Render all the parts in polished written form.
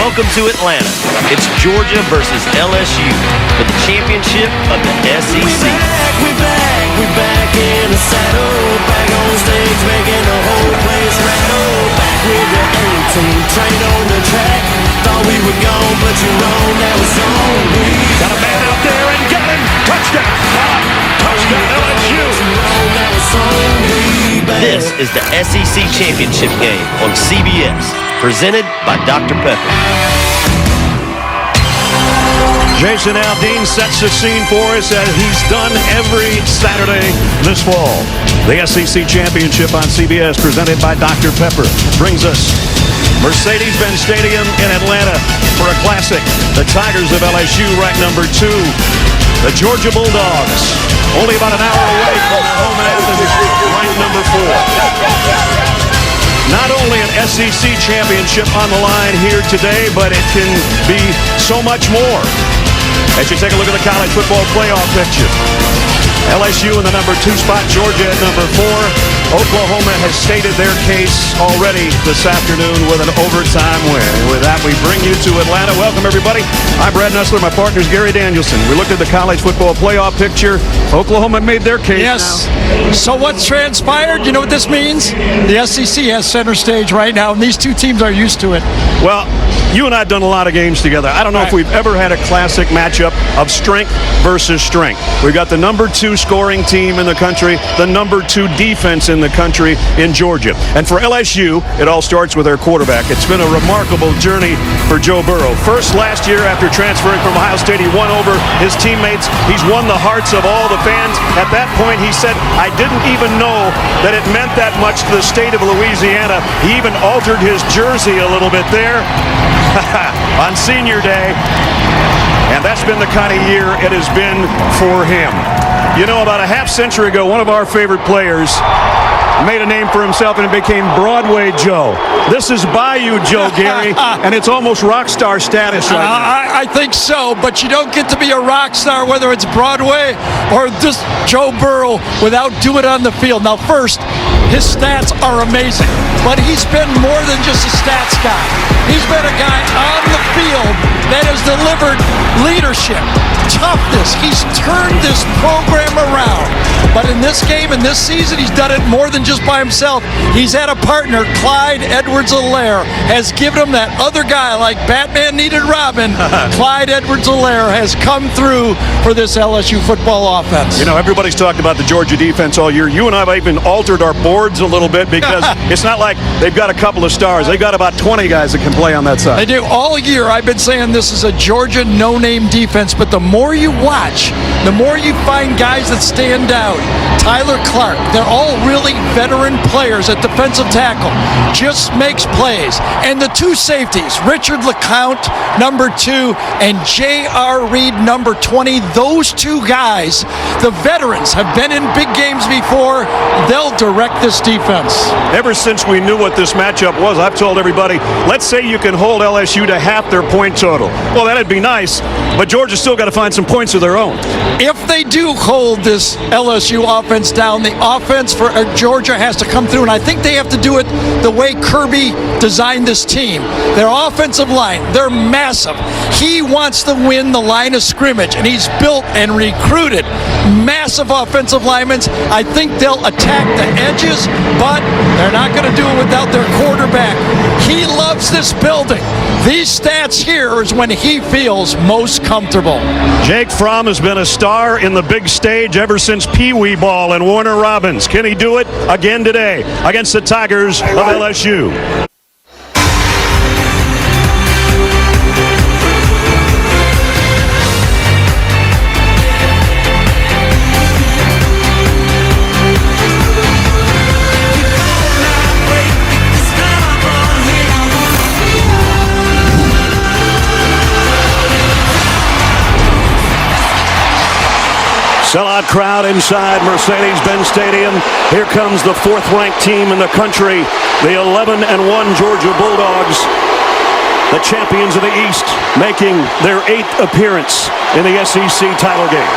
Welcome to Atlanta. It's Georgia versus LSU for the championship of the SEC. We back in the saddle, back on stage, making the whole place rattle. Back with the A-team, train on the track. Thought we were gone, but you're wrong. Now it's on. We got a man out there and got him. Touchdown! Touchdown LSU! Now it's on. This is the SEC championship game on CBS, presented by Dr. Pepper. Jason Aldean sets the scene for us as he's done every Saturday this fall. The SEC Championship on CBS, presented by Dr. Pepper, brings us Mercedes-Benz Stadium in Atlanta for a classic. The Tigers of LSU ranked number 2. The Georgia Bulldogs, only about an hour away from their home advantage, ranked number 4. Not only an SEC championship on the line here today, but it can be so much more. As you take a look at the college football playoff picture, LSU in the number 2 spot, Georgia at number 4. Oklahoma has stated their case already this afternoon with an overtime win. And with that, we bring you to Atlanta. Welcome, everybody. I'm Brad Nessler. My partner is Gary Danielson. We looked at the college football playoff picture. Oklahoma made their case. Yes. Now. So what's transpired? You know what this means? The SEC has center stage right now, and these two teams are used to it. Well, you and I have done a lot of games together. I don't know if we've ever had a classic matchup of strength versus strength. We've got the number 2 scoring team in the country, the number 2 defense in the country in Georgia. And for LSU, it all starts with their quarterback. It's been a remarkable journey for Joe Burrow. First last year after transferring from Ohio State, he won over his teammates. He's won the hearts of all the fans. At that point, he said, I didn't even know that it meant that much to the state of Louisiana. He even altered his jersey a little bit there on senior day. And that's been the kind of year it has been for him. You know, about a half century ago, one of our favorite players made a name for himself, and it became Broadway Joe. This is Bayou Joe, Gary, and it's almost rock star status right now. I think so, but you don't get to be a rock star whether it's Broadway or just Joe Burrow without doing it on the field. Now, first, his stats are amazing, but he's been more than just a stats guy. He's been a guy on the field that has delivered leadership, toughness. He's turned this program around. But in this game, in this season, he's done it more than just by himself. He's had a partner. Clyde Edwards-Helaire has given him that other guy like Batman needed Robin. Clyde Edwards-Helaire has come through for this LSU football offense. You know, everybody's talked about the Georgia defense all year. You and I have even altered our boards a little bit because it's not like they've got a couple of stars. They've got about 20 guys that can play on that side. They do. All year I've been saying this is a Georgia no-name defense, but the more you watch, the more you find guys that stand out. Tyler Clark, they're all really veteran players at defensive tackle. Just makes plays. And the 2 safeties, Richard LeCounte, number 2, and J.R. Reed, number 20. Those 2 guys, the veterans, have been in big games before. They'll direct this defense. Ever since we knew what this matchup was, I've told everybody, let's say you can hold LSU to half their point total. Well, that'd be nice, but Georgia's still got to find some points of their own. If they do hold this LSU offense down, the offense for Georgia has to come through, and I think they have to do it the way Kirby designed this team. Their offensive line, they're massive. He wants to win the line of scrimmage, and he's built and recruited massive offensive linemen. I think they'll attack the edges, but they're not going to do it without their quarterback. He loves this building. These stats here is when he feels most comfortable. Jake Fromm has been a star in the big stage ever since Pee Wee Ball and Warner Robins. Can he do it again today against the Tigers of LSU? Sellout crowd inside Mercedes-Benz Stadium. Here comes the 4th-ranked team in the country, the 11-1 Georgia Bulldogs, the champions of the East, making their 8th appearance in the SEC title game.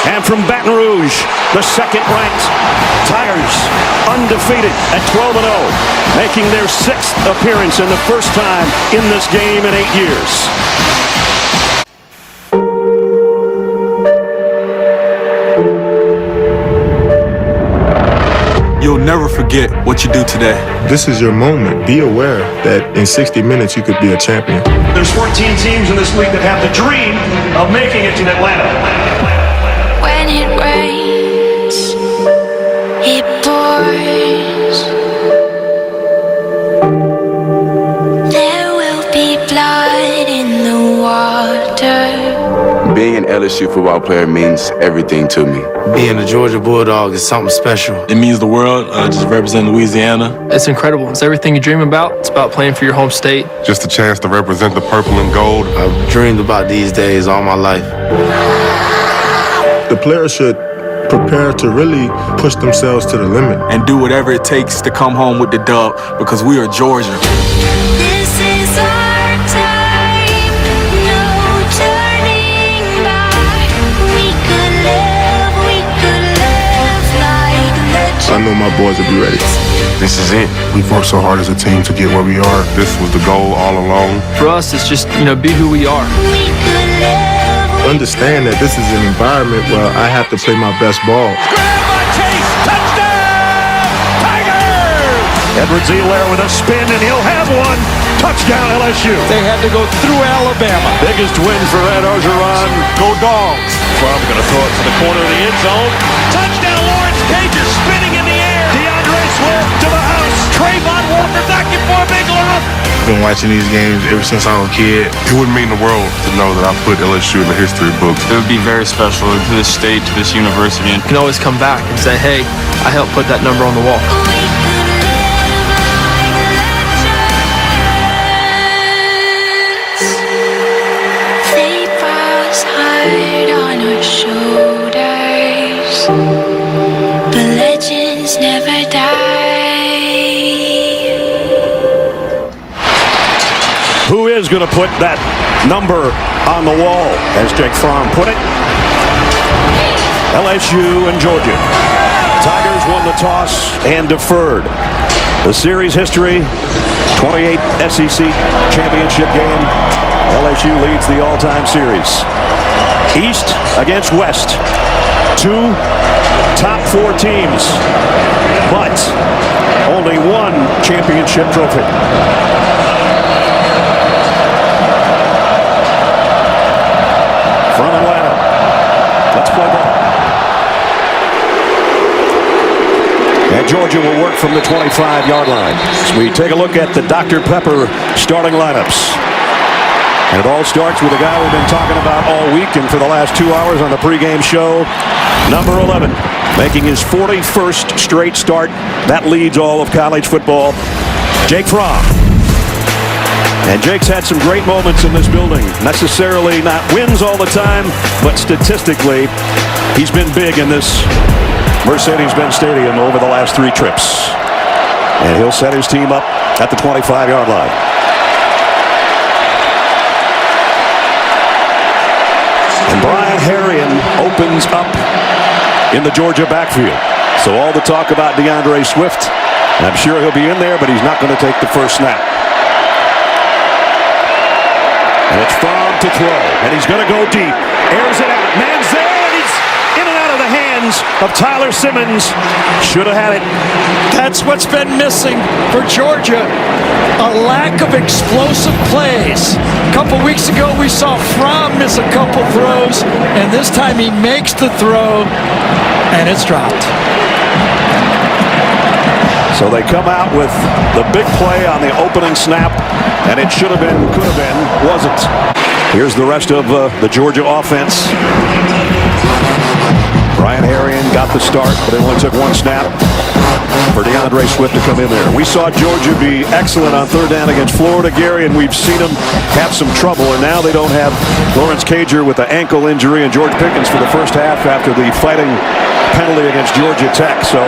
And from Baton Rouge, the second-ranked Tigers, undefeated at 12-0, making their 6th appearance and the first time in this game in 8 years. You'll never forget what you do today. This is your moment. Be aware that in 60 minutes you could be a champion. There's 14 teams in this league that have the dream of making it to Atlanta. When it rains, it pours. There will be blood in the water. Being an LSU football player means everything to me. Being a Georgia Bulldog is something special. It means the world, just representing Louisiana. It's incredible. It's everything you dream about. It's about playing for your home state. Just a chance to represent the purple and gold. I've dreamed about these days all my life. The players should prepare to really push themselves to the limit. And do whatever it takes to come home with the dub, because we are Georgia. This is our time, no turning back. We could live like legends. I know my boys will be ready. This is it. We've worked so hard as a team to get where we are. This was the goal all along. For us, it's just, be who we are. We could live. Understand that this is an environment where I have to play my best ball. Edwards-Helaire with a spin, and he'll have one. Touchdown, LSU. They had to go through Alabama. Biggest win for Ed Orgeron. Go Dogs. Fromm going to throw it to the corner of the end zone. Touchdown, Lawrence Cager spinning in the air. DeAndre Swift to the house. Trayvon Walker back in for a big loss. Been watching these games ever since I was a kid. It wouldn't mean the world to know that I put LSU in the history books. It would be very special to this state, to this university. You can always come back and say, hey, I helped put that number on the wall. They pass hard on our shoulders, but legends never die. Who is going to put that number on the wall, as Jake Fromm put it? LSU and Georgia. Tigers won the toss and deferred. The series history, 28 SEC championship game. LSU leads the all-time series. East against West. 2 top 4 teams, but only 1 championship trophy. From Atlanta. Let's play ball. And Georgia will work from the 25-yard line. So we take a look at the Dr. Pepper starting lineups. And it all starts with a guy we've been talking about all week and for the last 2 hours on the pregame show. Number 11, making his 41st straight start. That leads all of college football. Jake Fromm. And Jake's had some great moments in this building. Necessarily not wins all the time, but statistically, he's been big in this Mercedes-Benz Stadium over the last 3 trips. And he'll set his team up at the 25-yard line. And Brian Harrion opens up in the Georgia backfield. So all the talk about DeAndre Swift, I'm sure he'll be in there, but he's not going to take the first snap. And it's Fromm to throw, and he's going to go deep. Airs it out. Man's there, and he's in and out of the hands of Tyler Simmons. Should have had it. That's what's been missing for Georgia, a lack of explosive plays. A couple weeks ago, we saw Fromm miss a couple throws, and this time he makes the throw, and it's dropped. So they come out with the big play on the opening snap, and it should have been, could have been, wasn't. Here's the rest of the Georgia offense. Brian Harrion got the start, but it only took 1 snap for DeAndre Swift to come in there. We saw Georgia be excellent on 3rd down against Florida, Gary, and we've seen them have some trouble, and now they don't have Lawrence Cager with the ankle injury and George Pickens for the first half after the fighting penalty against Georgia Tech, so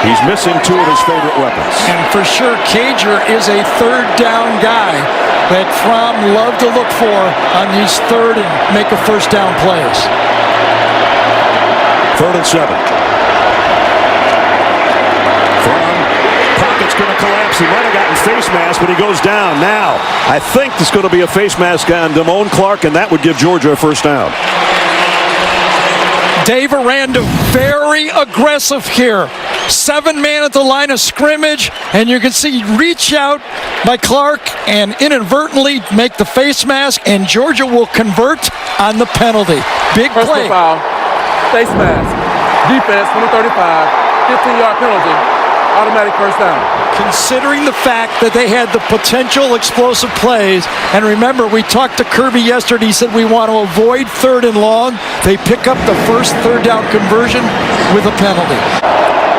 he's missing 2 of his favorite weapons. And for sure, Cager is a 3rd down guy that Fromm loved to look for on these 3rd and make a 1st down plays. 3rd and 7. Pocket's going to collapse. He might have gotten face mask, but he goes down. Now, I think there's going to be a face mask on Damone Clark, and that would give Georgia a first down. Dave Aranda very aggressive here. 7-man at the line of scrimmage, and you can see reach out by Clark and inadvertently make the face mask, and Georgia will convert on the penalty. Big play. Personal foul, face mask, defense, 20-35, 15-yard penalty, automatic first down. Considering the fact that they had the potential explosive plays, and remember, we talked to Kirby yesterday, he said we want to avoid 3rd and long. They pick up the first 3rd down conversion with a penalty.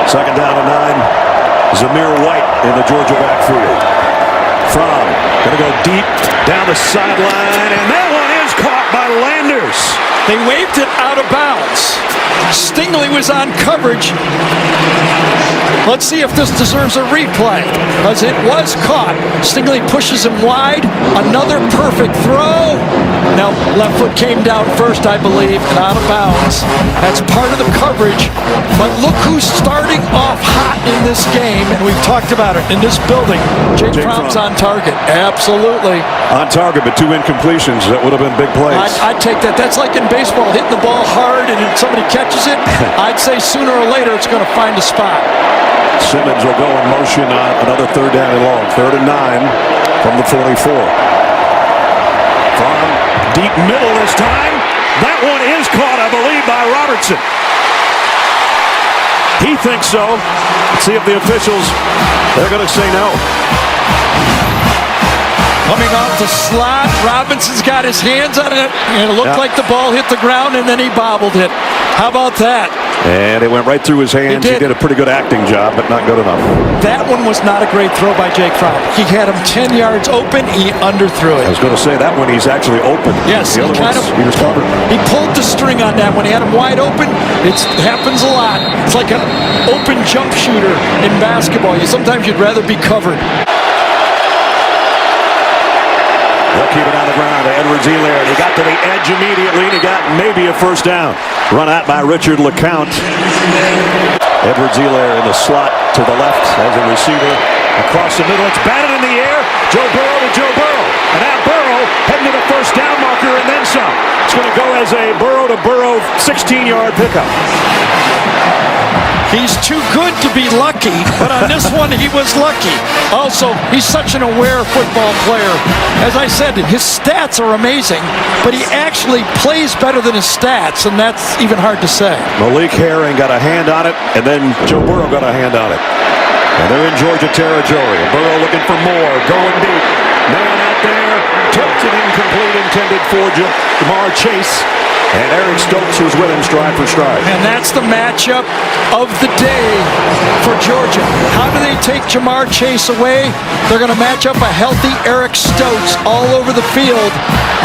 2nd down and 9. Zamir White in the Georgia backfield. Fromm going to go deep down the sideline, and that one is caught by Landers. They waved it out of bounds. Stingley was on coverage. Let's see if this deserves a replay, because it was caught. Stingley pushes him wide. Another perfect throw. Now, left foot came down first, I believe, and out of bounds. That's part of the coverage. But look who's starting off hot in this game, and we've talked about it in this building. Jake Fromm's on target. Absolutely. On target, but 2 incompletions. That would have been big plays. I'd take that. That's like in baseball, hitting the ball hard and if somebody catches it. I'd say sooner or later it's going to find a spot. Simmons will go in motion on another 3rd down and long. 3rd and 9 from the 44. From deep middle this time. That one is caught, I believe, by Robertson. He thinks so. Let's see if the officials, they're going to say no. Coming off the slot, Robinson's got his hands on it, and it looked like the ball hit the ground, and then he bobbled it. How about that? And it went right through his hands. He did a pretty good acting job, but not good enough. That one was not a great throw by Jake Fromm. He had him 10 yards open. He underthrew it. I was going to say that one he's actually open. Yes, the other he was covered. He pulled the string on that one. He had him wide open. It happens a lot. It's like an open jump shooter in basketball. Sometimes you'd rather be covered. They'll keep it on the ground to Edwards-Helaire. He got to the edge immediately, and he got maybe a first down. Run out by Richard LeCount. Edwards-Helaire in the slot to the left as a receiver. Across the middle, it's batted in the air. Joe Burrow to Joe Burrow. And now Burrow heading to the first down marker and then some. It's going to go as a Burrow-to-Burrow 16-yard pickup. He's too good to be lucky, but on this one he was lucky. Also, he's such an aware football player. As I said, his stats are amazing, but he actually plays better than his stats, and that's even hard to say. Malik Herring got a hand on it, and then Joe Burrow got a hand on it. And they're in Georgia territory. Burrow looking for more, going deep. Man out there, tipped and incomplete, intended for Jamar Chase. And Eric Stokes was with him stride for stride. And that's the matchup of the day for Georgia. How do they take Jamar Chase away? They're going to match up a healthy Eric Stokes all over the field.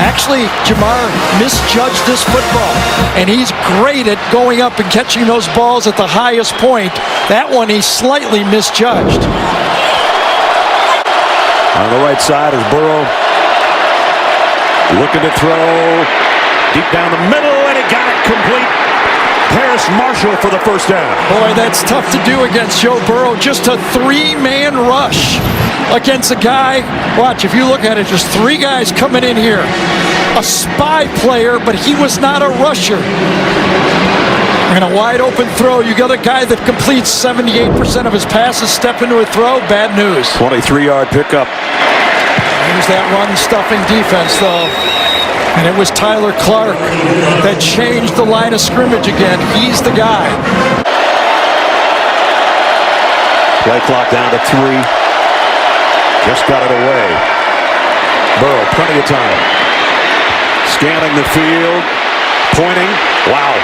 Actually, Jamar misjudged this football, and he's great at going up and catching those balls at the highest point. That one he slightly misjudged. On the right side is Burrow looking to throw. Deep down the middle, and he got it complete. Harris Marshall for the first down. Boy, that's tough to do against Joe Burrow. Just a 3-man rush against a guy. Watch, if you look at it, just 3 guys coming in here. A spy player, but he was not a rusher. And a wide open throw. You got a guy that completes 78% of his passes, step into a throw, bad news. 23-yard pickup. Here's that run-stuffing defense, though. And it was Tyler Clark that changed the line of scrimmage again. He's the guy. Play clock down to 3. Just got it away. Burrow, plenty of time. Scanning the field. Pointing. Wow.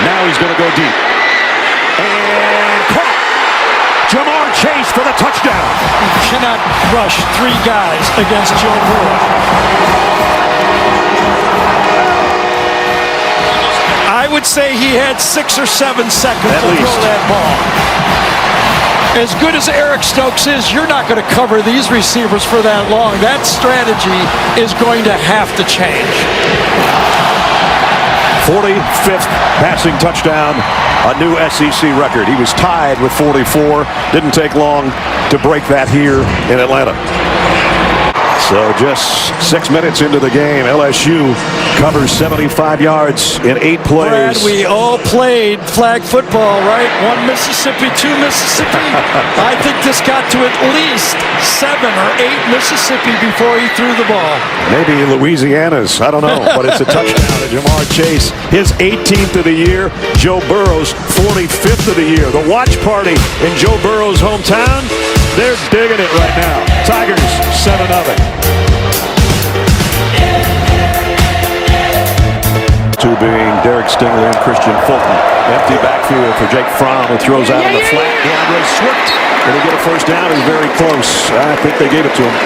Now he's going to go deep. And caught. Jamar Chase for the touchdown. You cannot rush 3 guys against Joe Burrow. I would say he had 6 or 7 seconds to throw that ball. As good as Eric Stokes is, you're not going to cover these receivers for that long. That strategy is going to have to change. 45th passing touchdown, a new SEC record. He was tied with 44. Didn't take long to break that here in Atlanta. So just 6 minutes into the game, LSU covers 75 yards in 8 plays. Brad, we all played flag football, right? 1 Mississippi, 2 Mississippi. I think this got to at least 7 or 8 Mississippi before he threw the ball. Maybe Louisiana's, I don't know, but it's a touchdown to Jamar Chase. His 18th of the year, Joe Burrow's 45th of the year. The watch party in Joe Burrow's hometown, they're digging it right now. Tigers 7-0. Two being Derek Stingley and Christian Fulton. Empty backfield for Jake Fromm, who throws out in the flat. DeAndre Swift. Did he get a first down? He's very close. I think they gave it to him.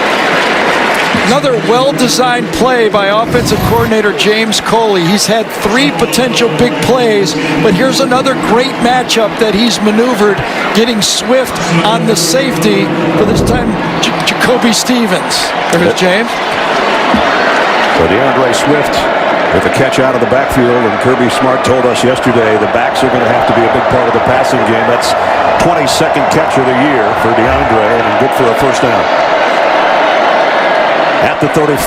Another well-designed play by offensive coordinator James Coley. He's had 3 potential big plays, but here's another great matchup that he's maneuvered, getting Swift on the safety, for this time Jacoby Stevens. There's James. So DeAndre Swift with a catch out of the backfield, and Kirby Smart told us yesterday the backs are going to have to be a big part of the passing game. That's 22nd catch of the year for DeAndre, and good for a first down. At the 35.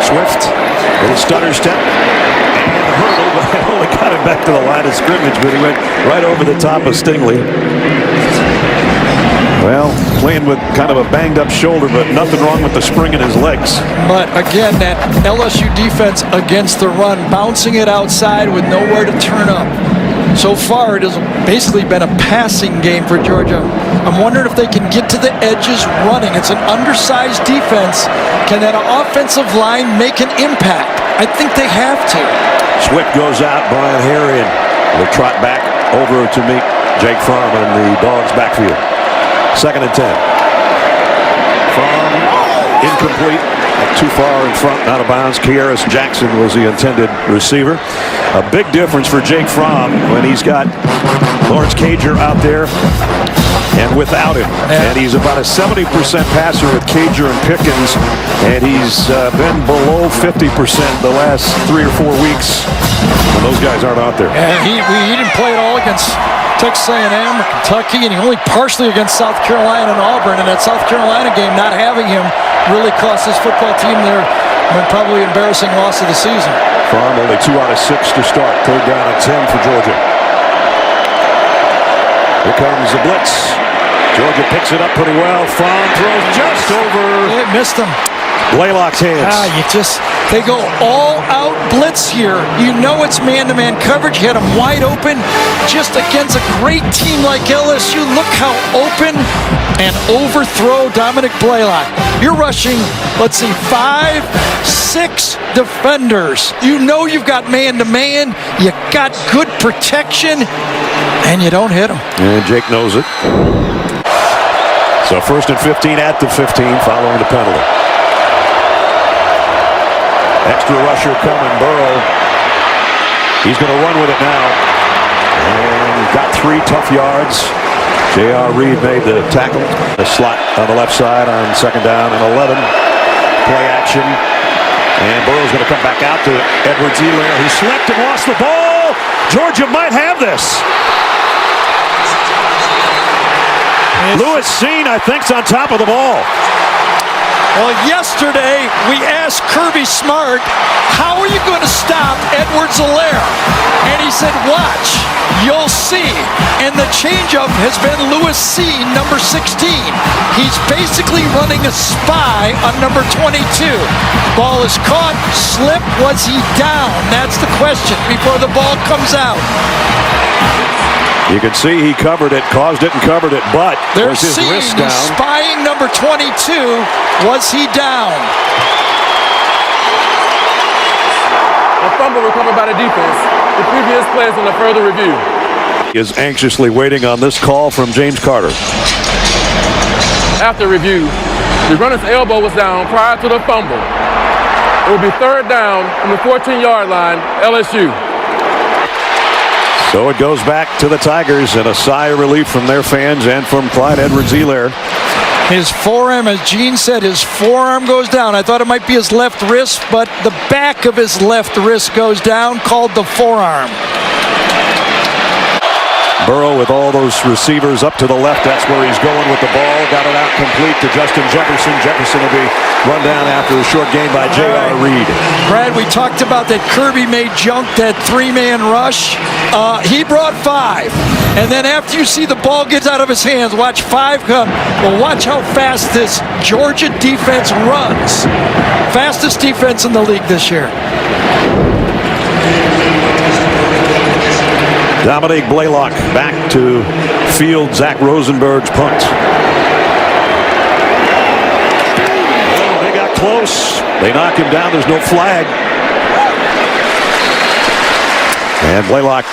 Swift with a stutter step and a hurdle, but they only got him back to the line of scrimmage, but he went right over the top of Stingley. Well, playing with kind of a banged-up shoulder, but nothing wrong with the spring in his legs. But again, that LSU defense against the run, bouncing it outside with nowhere to turn up. So far, it has basically been a passing game for Georgia. I'm wondering if they can get to the edges running. It's an undersized defense. Can that offensive line make an impact? I think they have to. Swift goes out. Brian Herrian will trot back over to meet Jake Fromm in the Dogs' backfield. 2nd and 10. Fromm incomplete. Too far in front, out of bounds. Kearis Jackson was the intended receiver. A big difference for Jake Fromm when he's got Lawrence Cager out there and without him. And he's about a 70% passer with Cager and Pickens, and he's been below 50% the last 3 or 4 weeks when those guys aren't out there. And he didn't play at all against Texas A&M or Kentucky, and he only partially against South Carolina and Auburn. And that South Carolina game, not having him really cost his football team their probably embarrassing loss of the season. Fromm only 2 out of 6 to start. 3rd down and 10 for Georgia. Here comes the blitz. Georgia picks it up pretty well. Fromm throws just over. It missed him. Blaylock's hands. They go all out blitz here. You know it's man-to-man coverage. He had him wide open just against a great team like LSU. Look how open and overthrow Dominic Blaylock. You're rushing, let's see, 5, 6 defenders. You know you've got man-to-man. You got good protection, and you don't hit him. And Jake knows it. So 1st and 15 at the 15 following the penalty. Extra rusher coming, Burrow. He's going to run with it now. And got 3 tough yards. J.R. Reed made the tackle. The slot on the left side on 2nd down and 11. Play action. And Burrow's going to come back out to Edwards-Helaire, who slipped and lost the ball. Georgia might have this. Lewis Seen, I think, is on top of the ball. Well, yesterday we asked Kirby Smart, how are you going to stop Edwards-Helaire? And he said, watch, you'll see. And the changeup has been Lewis Seen, number 16. He's basically running a spy on number 22. Ball is caught, slip, was he down? That's the question before the ball comes out. You can see he covered it, caused it and covered it, but they're was his wrist down. Spying number 22. Was he down? A fumble recovered by the defense. The previous plays on the further review. He is anxiously waiting on this call from James Carter. After review, the runner's elbow was down prior to the fumble. It will be 3rd down from the 14-yard line, LSU. So it goes back to the Tigers, and a sigh of relief from their fans and from Clyde Edwards-Helaire. His forearm, as Gene said, his forearm goes down. I thought it might be his left wrist, but the back of his left wrist goes down, called the forearm. Burrow with all those receivers up to the left. That's where he's going with the ball. Got it out complete to Justin Jefferson. Jefferson will be run down after a short gain by J.R. Reed. Brad, we talked about that Kirby made junk, that three-man rush. He brought 5. And then after you see the ball gets out of his hands, watch 5 come. Well, watch how fast this Georgia defense runs. Fastest defense in the league this year. Dominique Blaylock back to field Zach Rosenberg's punt. They got close. They knock him down. There's no flag. And Blaylock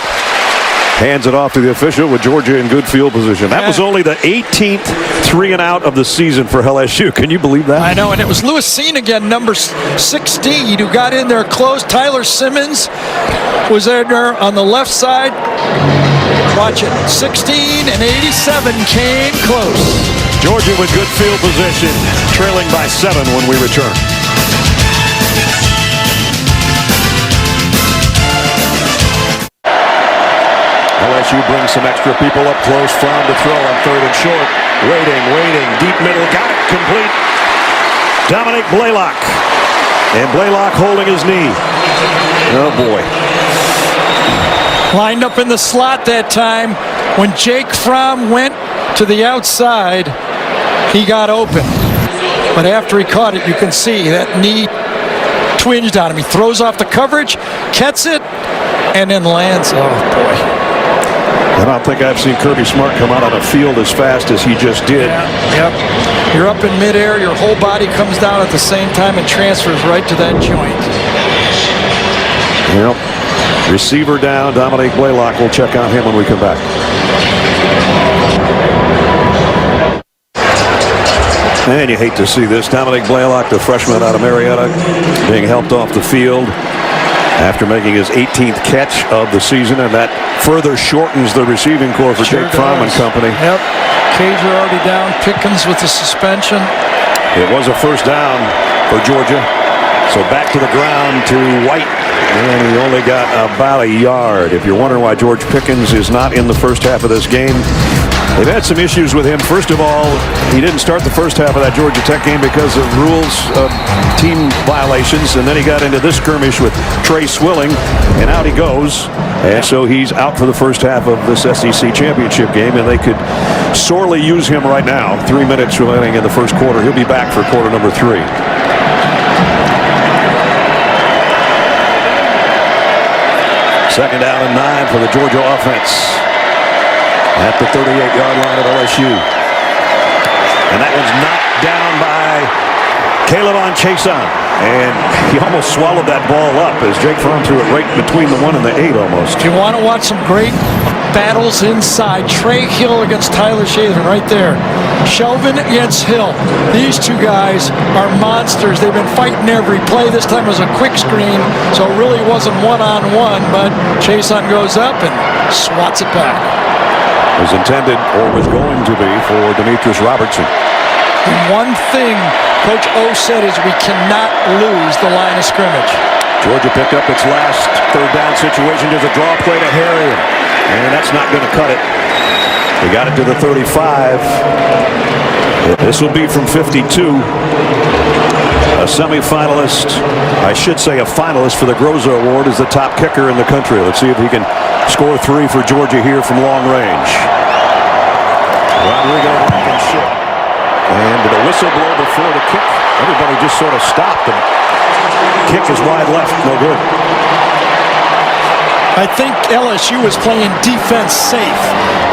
hands it off to the official with Georgia in good field position. That was only the 18th 3-and-out of the season for LSU. Can you believe that? I know, and it was Lewis Seen again, number 16, who got in there close. Tyler Simmons was there on the left side. Watch it. 16 and 87 came close. Georgia with good field position, trailing by 7 when we return. LSU brings some extra people up close. Fromm to throw on 3rd and short. Waiting. Deep middle. Got it. Complete. Dominique Blaylock. And Blaylock holding his knee. Oh, boy. Lined up in the slot that time. When Jake Fromm went to the outside, he got open. But after he caught it, you can see that knee twinged on him. He throws off the coverage, gets it, and then lands. Oh, boy. I don't think I've seen Kirby Smart come out on a field as fast as he just did. Yep. You're up in midair, your whole body comes down at the same time and transfers right to that joint. Yep. Receiver down, Dominique Blaylock. We'll check on him when we come back. And you hate to see this. Dominique Blaylock, the freshman out of Marietta, being helped off the field after making his 18th catch of the season, and that further shortens the receiving corps for Jake Fromm and company. Yep. Cager already down. Pickens with the suspension. It was a first down for Georgia. So back to the ground to White. And he only got about a yard. If you're wondering why George Pickens is not in the first half of this game, they've had some issues with him. First of all, he didn't start the first half of that Georgia Tech game because of rules of team violations. And then he got into this skirmish with Trey Swilling, and out he goes. And so he's out for the first half of this SEC championship game, and they could sorely use him right now. 3 minutes remaining in the first quarter. He'll be back for quarter number 3. Second down and 9 for the Georgia offense at the 38-yard line of LSU. And that one's knocked down by Caleb Chason. And he almost swallowed that ball up as Jake Fromm threw it right between the 1 and the 8 almost. If you want to watch some great battles inside, Trey Hill against Tyler Shathan right there. Shelvin against Hill. These two guys are monsters. They've been fighting every play. This time was a quick screen, so it really wasn't one-on-one, but Chason goes up and swats it back. Was intended or was going to be for Demetrius Robertson. And one thing Coach O said is we cannot lose the line of scrimmage. Georgia picked up its last third down situation. There's a draw play to Harry, and that's not going to cut it. They got it to the 35. This will be from 52. A semifinalist, I should say a finalist for the Groza Award, is the top kicker in the country. Let's see if he can score 3 for Georgia here from long range. Rodrigo Blankenship. And the whistle blow before the kick. Everybody just sort of stopped. The kick is wide left. No good. I think LSU was playing defense safe.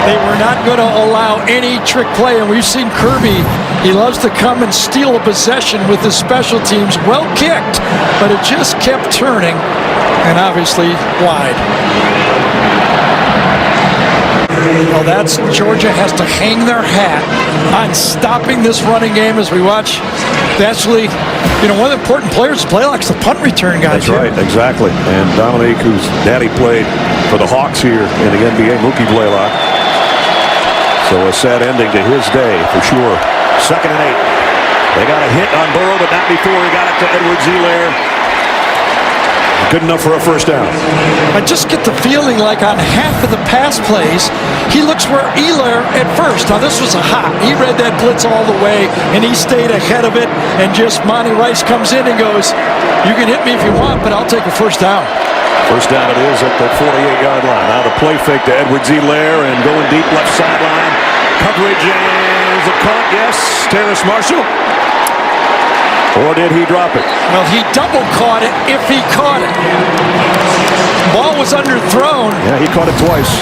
They were not going to allow any trick play, and we've seen Kirby. He loves to come and steal a possession with his special teams. Well kicked, but it just kept turning, and obviously wide. Well, that's Georgia has to hang their hat on stopping this running game as we watch. Actually, one of the important players, Blaylock's the punt return guy. That's right, exactly. And Dominique, whose daddy played for the Hawks here in the NBA, Mookie Blaylock. So So a sad ending to his day for sure. 2nd and 8. They got a hit on Burrow, but not before he got it to Edwards-Helaire. Good enough for a first down. I just get the feeling like on half of the pass plays, he looks for Helaire at first. Now, this was a hot. He read that blitz all the way, and he stayed ahead of it, and just Monty Rice comes in and goes, you can hit me if you want, but I'll take a first down. First down it is at the 48-yard line. Now the play fake to Edwards-Helaire and going deep left sideline. Coverage is a caught, yes. Terrace Marshall. Or did he drop it? Well, he double caught it if he caught it. Ball was underthrown. Yeah, he caught it twice.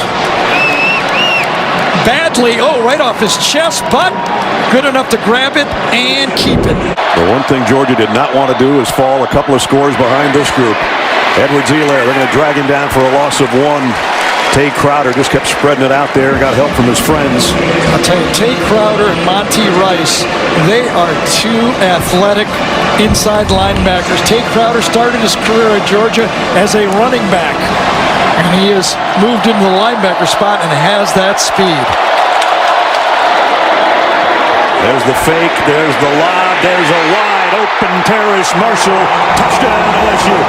Badly, right off his chest, but good enough to grab it and keep it. The one thing Georgia did not want to do is fall a couple of scores behind this group. Edwards-Helaire, they're going to drag him down for a loss of 1. Tay Crowder just kept spreading it out there and got help from his friends. I'll tell you, Tay Crowder and Monty Rice, they are two athletic inside linebackers. Tay Crowder started his career at Georgia as a running back, and he has moved into the linebacker spot and has that speed. There's the fake, there's the lob, there's a wide open Terrace Marshall. Touchdown LSU.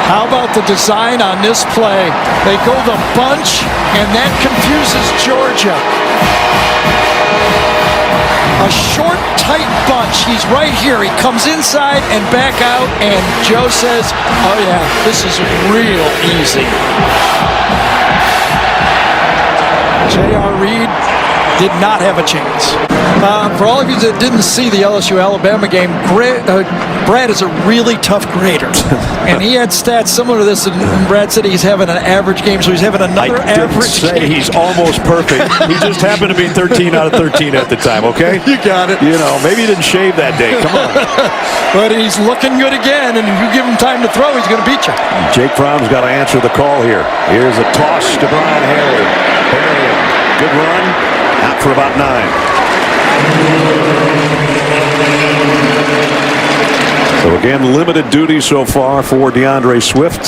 How about the design on this play? They go the bunch, and that confuses Georgia. A short, tight bunch. He's right here. He comes inside and back out, and Joe says, oh yeah, this is real easy. J.R. Reed did not have a chance. For all of you that didn't see the LSU-Alabama game, Brad is a really tough grader. And he had stats similar to this, and Brad said he's having an average game, so he's having another average game. He's almost perfect. He just happened to be 13 out of 13 at the time, okay? You got it. You know, maybe he didn't shave that day. Come on. But he's looking good again, and if you give him time to throw, he's going to beat you. Jake Fromm's got to answer the call here. Here's a toss to Brian Harry. Good run. Out for about 9. So again, limited duty so far for DeAndre Swift.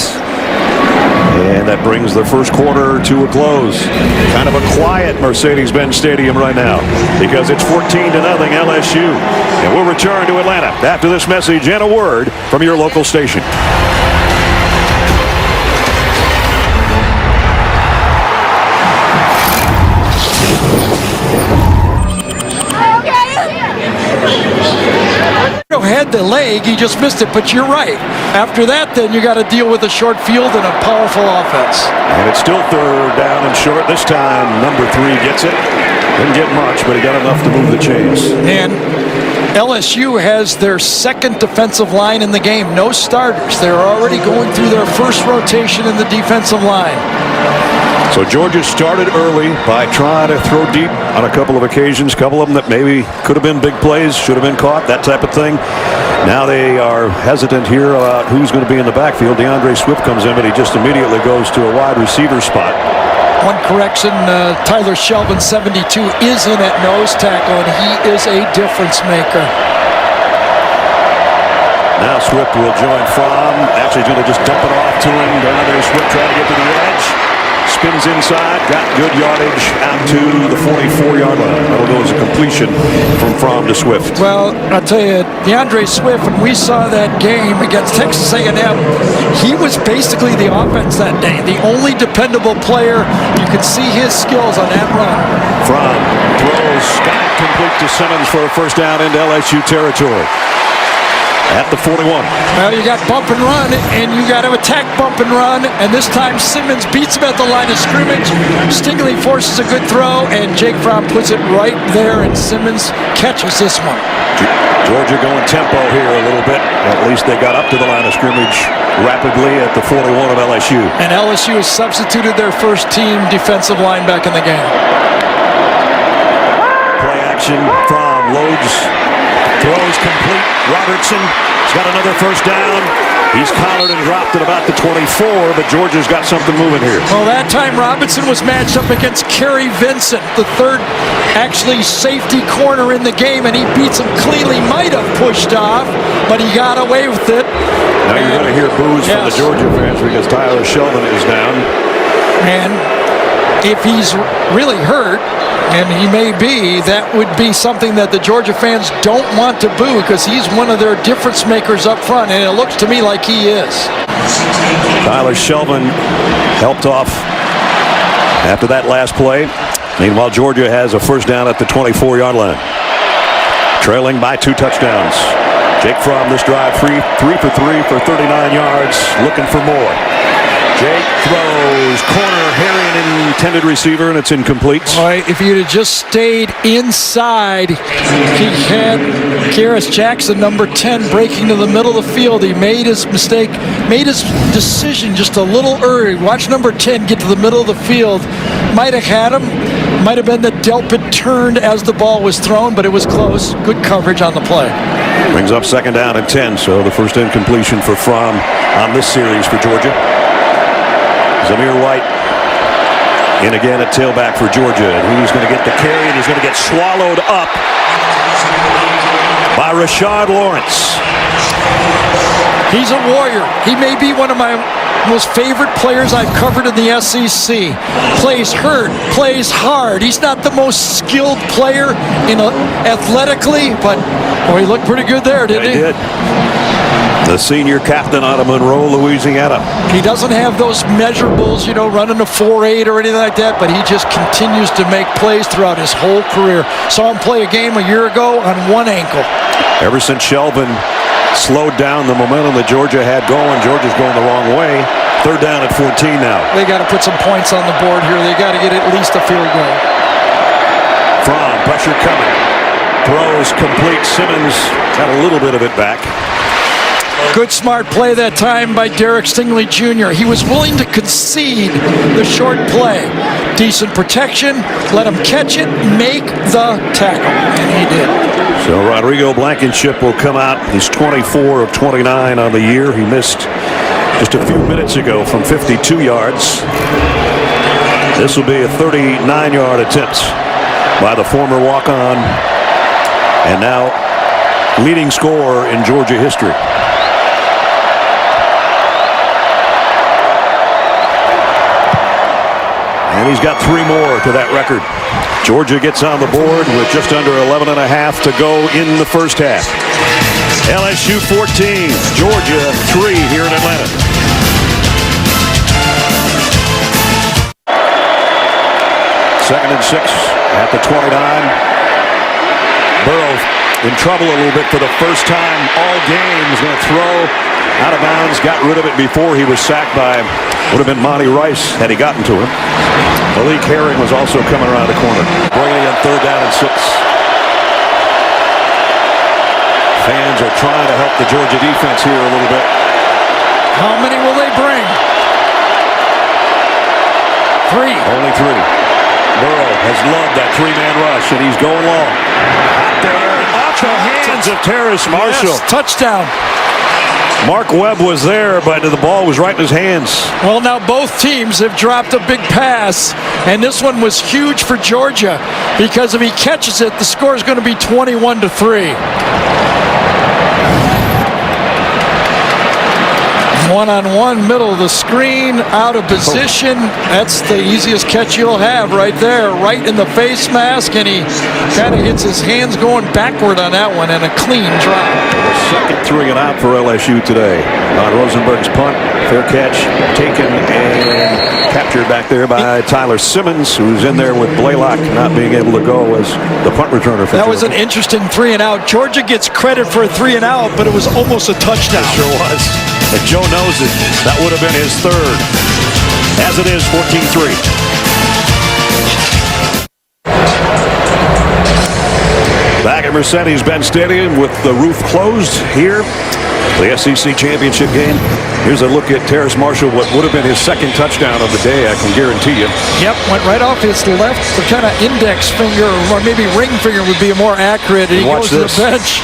And that brings the first quarter to a close. Kind of a quiet Mercedes-Benz Stadium right now because it's 14-0 LSU. And we'll return to Atlanta after this message and a word from your local station. Had the leg, he just missed it, but you're right. After that, then you got to deal with a short field and a powerful offense. And it's still 3rd down and short. This time, number 3 gets it. Didn't get much, but he got enough to move the chains. And LSU has their 2nd defensive line in the game. No starters. They're already going through their first rotation in the defensive line. So Georgia started early by trying to throw deep on a couple of occasions, a couple of them that maybe could have been big plays, should have been caught, that type of thing. Now they are hesitant here about who's going to be in the backfield. DeAndre Swift comes in, but he just immediately goes to a wide receiver spot. One correction, Tyler Shelvin, 72, is in at nose tackle, and he is a difference maker. Now Swift will join Fromm. Actually, he's going to just dump it off to him. DeAndre Swift trying to get to the edge. Spins inside, got good yardage out to the 44-yard line. That'll go as a completion from Fromm to Swift. Well, I'll tell you, DeAndre Swift, when we saw that game against Texas A&M, he was basically the offense that day. The only dependable player. You could see his skills on that run. Fromm throws, got it complete to Simmons for a first down into LSU territory. At the 41. Well, you got bump and run, and you got to attack bump and run, and this time Simmons beats him at the line of scrimmage. Stingley forces a good throw, and Jake Fromm puts it right there, and Simmons catches this one. Georgia going tempo here a little bit. At least they got up to the line of scrimmage rapidly at the 41 of LSU. And LSU has substituted their first team defensive line back in the game. Play action, Fromm loads. Throws complete. Robertson has got another first down. He's collared and dropped at about the 24, but Georgia's got something moving here. Well, that time Robinson was matched up against Kerry Vincent, the 3rd actually safety corner in the game, and he beats him cleanly. Might have pushed off, but he got away with it. Now you're going to hear boos from the Georgia fans because Tyler Shelvin is down. And if he's really hurt, and he may be, that would be something that the Georgia fans don't want to boo, because he's one of their difference makers up front, and it looks to me like he is. Tyler Shelvin helped off after that last play. Meanwhile, Georgia has a first down at the 24-yard line. Trailing by 2 touchdowns. Jake Fromm this drive, 3 for 3 for 39 yards, looking for more. Jake throws, corner, Harrion, intended receiver, and it's incomplete. Boy, if you'd have just stayed inside, he had Karis Jackson, number 10, breaking to the middle of the field. He made his mistake, made his decision just a little early. Watch number 10 get to the middle of the field. Might have had him. Might have been that Delpit turned as the ball was thrown, but it was close. Good coverage on the play. Brings up second down and 10, so the first incompletion for Fromm on this series for Georgia. Zamir White in again at tailback for Georgia, and he's going to get the carry, and he's going to get swallowed up by Rashard Lawrence. He's a warrior. He may be one of my most favorite players I've covered in the SEC. Plays hurt, plays hard. He's not the most skilled player athletically, but boy, he looked pretty good there, didn't he? He did. The senior captain out of Monroe, Louisiana. He doesn't have those measurables, running a 4.8 or anything like that, but he just continues to make plays throughout his whole career. Saw him play a game a year ago on one ankle. Ever since Shelvin slowed down the momentum that Georgia had going, Georgia's going the wrong way. Third down at 14 now. They got to put some points on the board here. They got to get at least a field goal. Fromm, pressure coming. Throws complete. Simmons got a little bit of it back. Good smart play that time by Derek Stingley Jr. He was willing to concede the short play. Decent protection, let him catch it, make the tackle, and he did. So Rodrigo Blankenship will come out. He's 24 of 29 on the year. He missed just a few minutes ago from 52 yards. This will be a 39-yard attempt by the former walk-on and now leading scorer in Georgia history. And he's got 3 more to that record. Georgia gets on the board with just under 11 and a half to go in the first half. LSU 14, Georgia 3 here in Atlanta. Second and 6 at the 29. Burrow in trouble a little bit for the first time all game. He's going to throw out of bounds. Got rid of it before he was sacked by, would have been Monty Rice had he gotten to him. Malik Herring was also coming around the corner. Braley on third down and 6. Fans are trying to help the Georgia defense here a little bit. How many will they bring? 3. Only 3. Burrow has loved that 3-man rush, and he's going long. Out there, off the hands of Terrace Marshall. Yes, touchdown. Mark Webb was there, but the ball was right in his hands. Well, now both teams have dropped a big pass, and this one was huge for Georgia, because if he catches it, the score is going to be 21-3. One-on-one, middle of the screen, out of position. That's the easiest catch you'll have right there, right in the face mask, and he kind of gets his hands going backward on that one, and a clean drop. The second 3 and out for LSU today on Rosenberg's punt. Fair catch taken and captured back there by Tyler Simmons, who's in there with Blaylock not being able to go as the punt returner for That was an interesting 3 and out. Georgia gets credit for a 3 and out, but it was almost a touchdown. It sure was. If Joe knows it, that would have been his 3rd. As it is, 14-3. Back at Mercedes-Benz Stadium with the roof closed here. The SEC championship game. Here's a look at Terrace Marshall, what would have been his 2nd touchdown of the day, I can guarantee you. Yep, went right off his left, the kind of index finger, or maybe ring finger would be more accurate. He goes to the bench.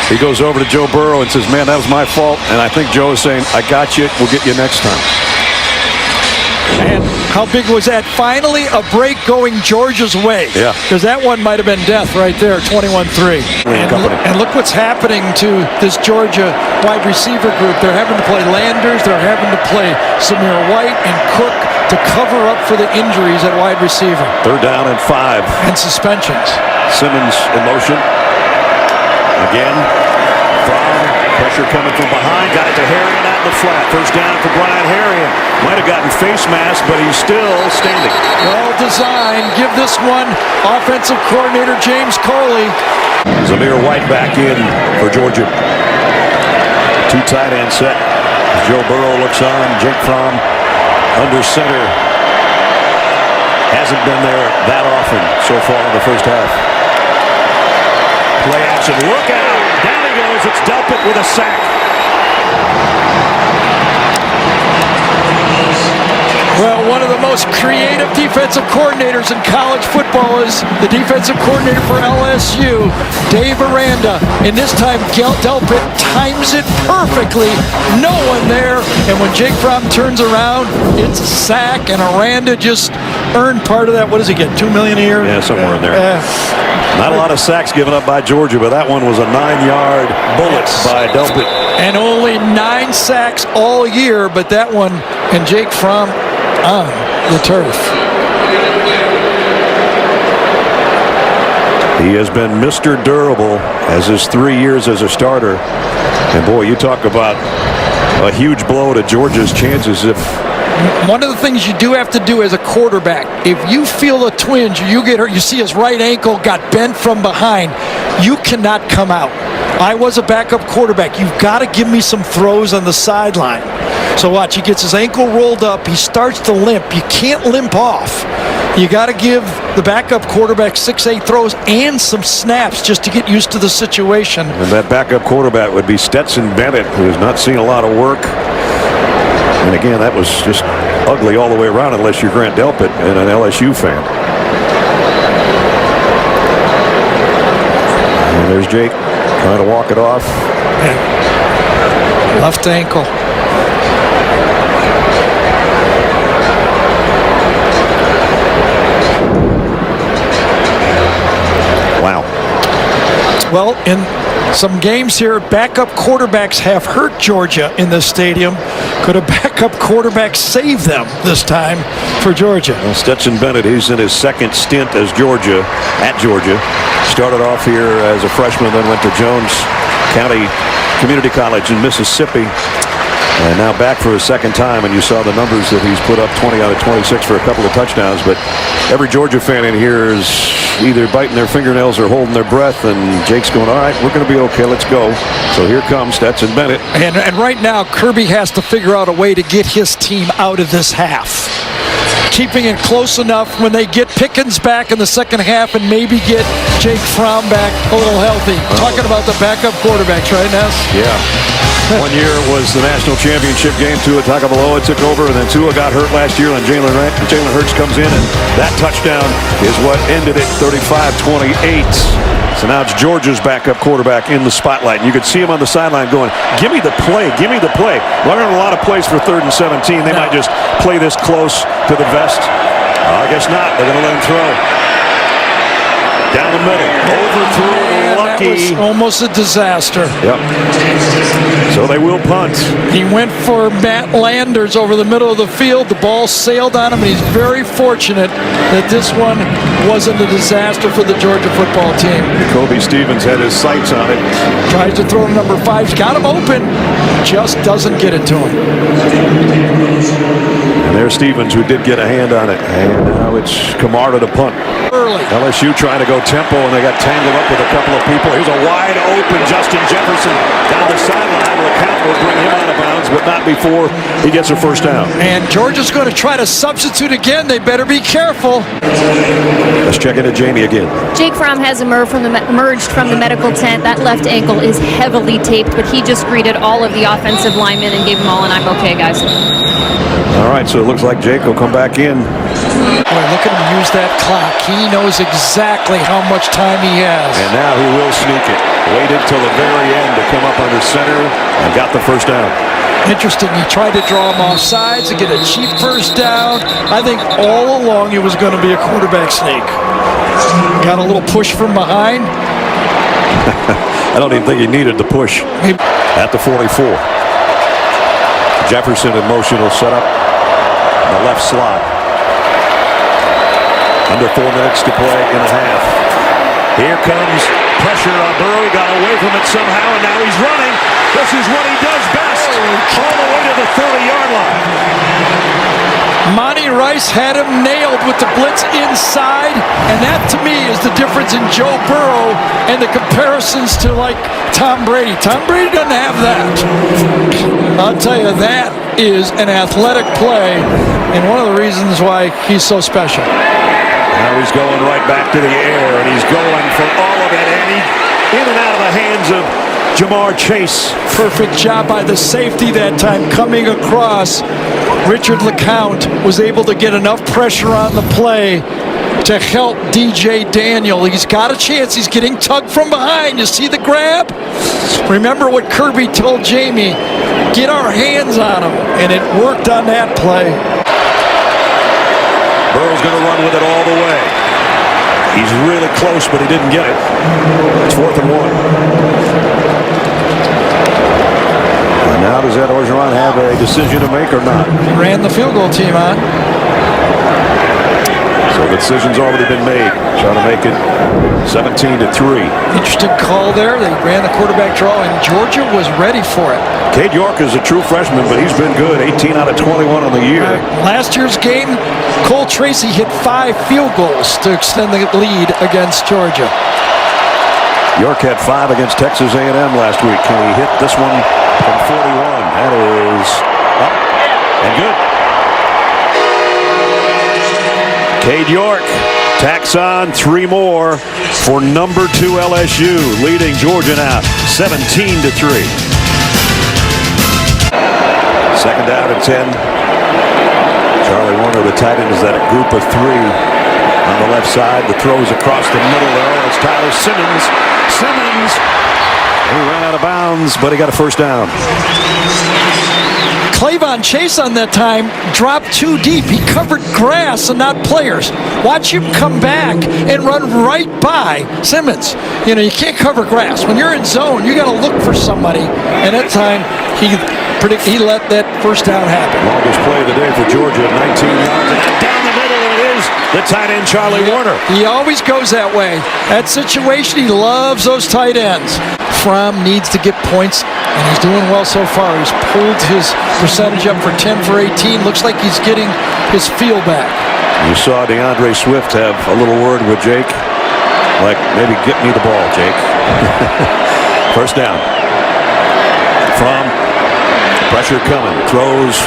He goes over to Joe Burrow and says, man, that was my fault. And I think Joe is saying, I got you. We'll get you next time. And how big was that? Finally, a break going Georgia's way. Yeah. Because that one might have been death right there, 21-3. And look what's happening to this Georgia wide receiver group. They're having to play Landers. They're having to play Zamir White and Cook. to cover up for the injuries at wide receiver. 3rd down and 5. And suspensions. Simmons in motion. Again. Pressure coming from behind. Got it to Harrion out in the flat. 1st down for Brian Harrion. Might have gotten face mask, but he's still standing. Well designed. Give this one offensive coordinator James Coley. Zamir White back in for Georgia. 2 tight end set. Joe Burrow looks on. Jake Fromm under center. Hasn't been there that often so far in the first half. Play action. Look out. Down he goes. It's Delpit with a sack. Well, one of the most creative defensive coordinators in college football is the defensive coordinator for LSU, Dave Aranda. And this time, Delpit times it perfectly. No one there. And when Jake Fromm turns around, it's a sack. And Aranda just earned part of that. What does he get, $2 million a year? Yeah, somewhere in there. Not a lot of sacks given up by Georgia, but that one was a 9-yard bullet by Delpit. And only 9 sacks all year, but that one, and Jake Fromm on the turf. He has been Mr. Durable as his 3 years as a starter. And boy, you talk about a huge blow to Georgia's chances. If one of the things you do have to do as a quarterback, if you feel a twinge or you get hurt, you see his right ankle got bent from behind, you cannot come out. I was a backup quarterback. You've got to give me some throws on the sideline. So watch, he gets his ankle rolled up. He starts to limp. You can't limp off. You got to give the backup quarterback 6-8 throws and some snaps just to get used to the situation. And that backup quarterback would be Stetson Bennett, who has not seen a lot of work. And again, that was just ugly all the way around unless you're Grant Delpit and an LSU fan. And there's Jake trying to walk it off. Left ankle. Wow. Well, in some games here, backup quarterbacks have hurt Georgia in this stadium. Could a backup quarterback save them this time for Georgia? Well, Stetson Bennett, he's in his 2nd stint at Georgia. Started off here as a freshman, then went to Jones County Community College in Mississippi. And now back for his 2nd time, and you saw the numbers that he's put up, 20 out of 26 for a couple of touchdowns. But every Georgia fan in here is either biting their fingernails or holding their breath, and Jake's going, all right, we're going to be okay, let's go. So here comes Stetson Bennett. And right now, Kirby has to figure out a way to get his team out of this half. Keeping it close enough when they get Pickens back in the second half and maybe get Jake Fromm back a little healthy. Talking about the backup quarterbacks, right, Ness? Yeah. One year it was the national championship game. Tua Tagovailoa took over, and then Tua got hurt last year, and Jalen Hurts comes in, and that touchdown is what ended it 35-28. So now it's Georgia's backup quarterback in the spotlight. You could see him on the sideline going, give me the play, give me the play. Well, there are a lot of plays for 3rd and 17. They might just play this close to the vest. I guess not. They're going to let him throw. Down the middle. Overthrown. Lucky. That was almost a disaster. Yep. So they will punt. He went for Matt Landers over the middle of the field. The ball sailed on him, and he's very fortunate that this one wasn't a disaster for the Georgia football team. Kobe Stevens had his sights on it. Tries to throw to number 5. He's got him open. Just doesn't get it to him. And there's Stevens, who did get a hand on it. And now it's Kamara to punt. Early. LSU trying to go tempo, and they got tangled up with a couple of people. Here's a wide open Justin Jefferson down the sideline. LeCount will bring him out of bounds, but not before he gets a 1st down. And Georgia's going to try to substitute again. They better be careful. Let's check into Jamie again. Jake Fromm has emerged from the medical tent. That left ankle is heavily taped, but he just greeted all of the offensive linemen and gave them all an "I'm okay, guys." All right, so it looks like Jake will come back in. Boy, look at him use that clock. He knows exactly how much time he has. And now he will sneak it. Waited till the very end to come up under center and got the 1st down. Interesting. He tried to draw him off sides and get a cheap 1st down. I think all along it was going to be a quarterback sneak. Got a little push from behind. I don't even think he needed the push. At the 44. Jefferson in motion will set up. the left slot. Under 4 minutes to play in a half. Here comes pressure on Burrow. He got away from it somehow, and now he's running. This is what he does best. All the way to the 30-yard line. Monty Rice had him nailed with the blitz inside, and that to me is the difference in Joe Burrow and the comparisons to like Tom Brady. Tom Brady doesn't have that. I'll tell you, that is an athletic play, and one of the reasons why he's so special. Now he's going right back to the air, and he's going for all of it, and he in and out of the hands of Jamar Chase. Perfect job by the safety that time coming across. Richard LeCount was able to get enough pressure on the play to help DJ Daniel. He's got a chance. He's getting tugged from behind. You see the grab? Remember what Kirby told Jamie, get our hands on him, and it worked on that play. Burrow's going to run with it all the way. He's really close, but he didn't get it. It's 4th and 1. And now does Ed Orgeron have a decision to make or not? He ran the field goal team on. So the decision's already been made. Trying to make it 17-3. Interesting call there. They ran the quarterback draw, and Georgia was ready for it. Cade York is a true freshman, but he's been good. 18 out of 21 on the year. Last year's game, Cole Tracy hit 5 field goals to extend the lead against Georgia. York had 5 against Texas A&M last week. Can he hit this one from 41? That is up and good. Cade York tacks on 3 more for number 2 LSU, leading Georgia now 17-3. 2nd down and 10. Charlie Warner, the tight end, is that a group of 3 on the left side. The throws across the middle there. It's Tyler Simmons. He ran out of bounds, but he got a 1st down. Clavon Chase on that time dropped too deep. He covered grass and not players. Watch him come back and run right by Simmons. You know, you can't cover grass. When you're in zone, you got to look for somebody. And that time, he let that 1st down happen. Longest play of the day for Georgia, 19 yards. And down the middle, and it is the tight end, Charlie Warner. He always goes that way. That situation, he loves those tight ends. Fromm needs to get points, and he's doing well so far. He's pulled his percentage up for 10 for 18. Looks like he's getting his feel back. You saw DeAndre Swift have a little word with Jake. Like, maybe get me the ball, Jake. 1st down. Fromm. Pressure coming. Throws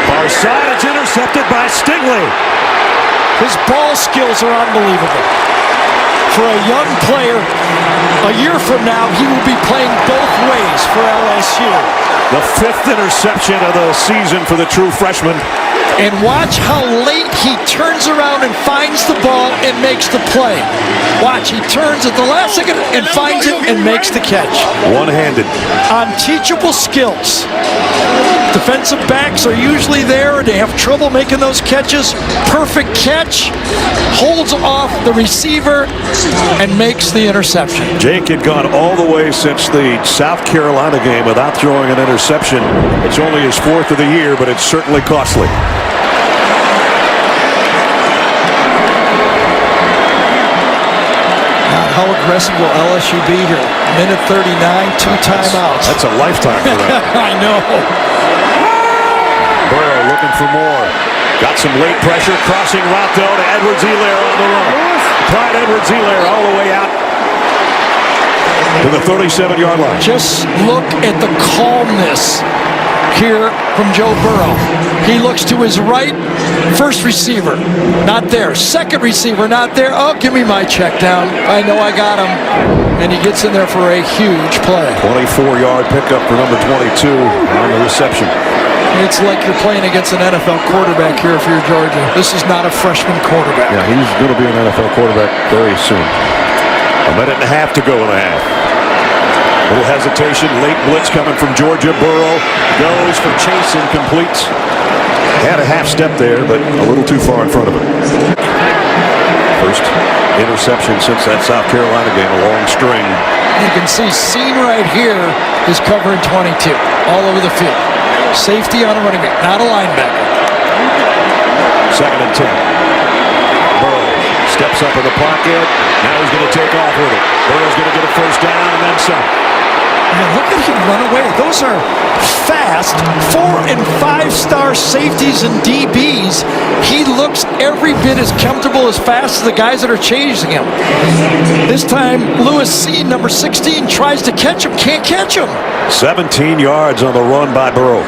far side. It's intercepted by Stingley. His ball skills are unbelievable. For a young player, a year from now, he will be playing both ways for LSU. The 5th interception of the season for the true freshman. And watch how late he turns around and finds the ball and makes the play. Watch, he turns at the last second and finds it and makes the catch. One-handed. Unteachable skills. Defensive backs are usually there and they have trouble making those catches. Perfect catch, holds off the receiver and makes the interception. Jake had gone all the way since the South Carolina game without throwing an interception. It's only his 4th of the year, but it's certainly costly. How aggressive will LSU be here? Minute 39, 2 timeouts. That's a lifetime for them. I know. Burrow looking for more. Got some late pressure, crossing route though to Edwards-Helaire on the run. Clyde Edwards-Helaire all the way out to the 37-yard line. Just look at the calmness here from Joe Burrow. He looks to his right, 1st receiver, not there. 2nd receiver, not there. Oh, give me my check down. I know I got him. And he gets in there for a huge play. 24-yard pickup for number 22 on the reception. It's like you're playing against an NFL quarterback here if you're Georgia. This is not a freshman quarterback. Yeah, he's going to be an NFL quarterback very soon. 1.5 minutes to go in the half. Little hesitation, late blitz coming from Georgia. Burrow goes for Chase, incomplete. Had a half step there, but a little too far in front of him. 1st interception since that South Carolina game, a long string. You can see Scene right here is covering 22 all over the field. Safety on a running back, not a linebacker. 2nd and 10. Burrow steps up in the pocket. Now he's going to take off with it. Burrow's going to get a first down and then some. Man, look at him run away. Those are fast 4- and 5-star safeties and DBs. He looks every bit as comfortable, as fast as the guys that are chasing him. This time, Lewis C., number 16, tries to catch him. Can't catch him. 17 yards on the run by Burrow.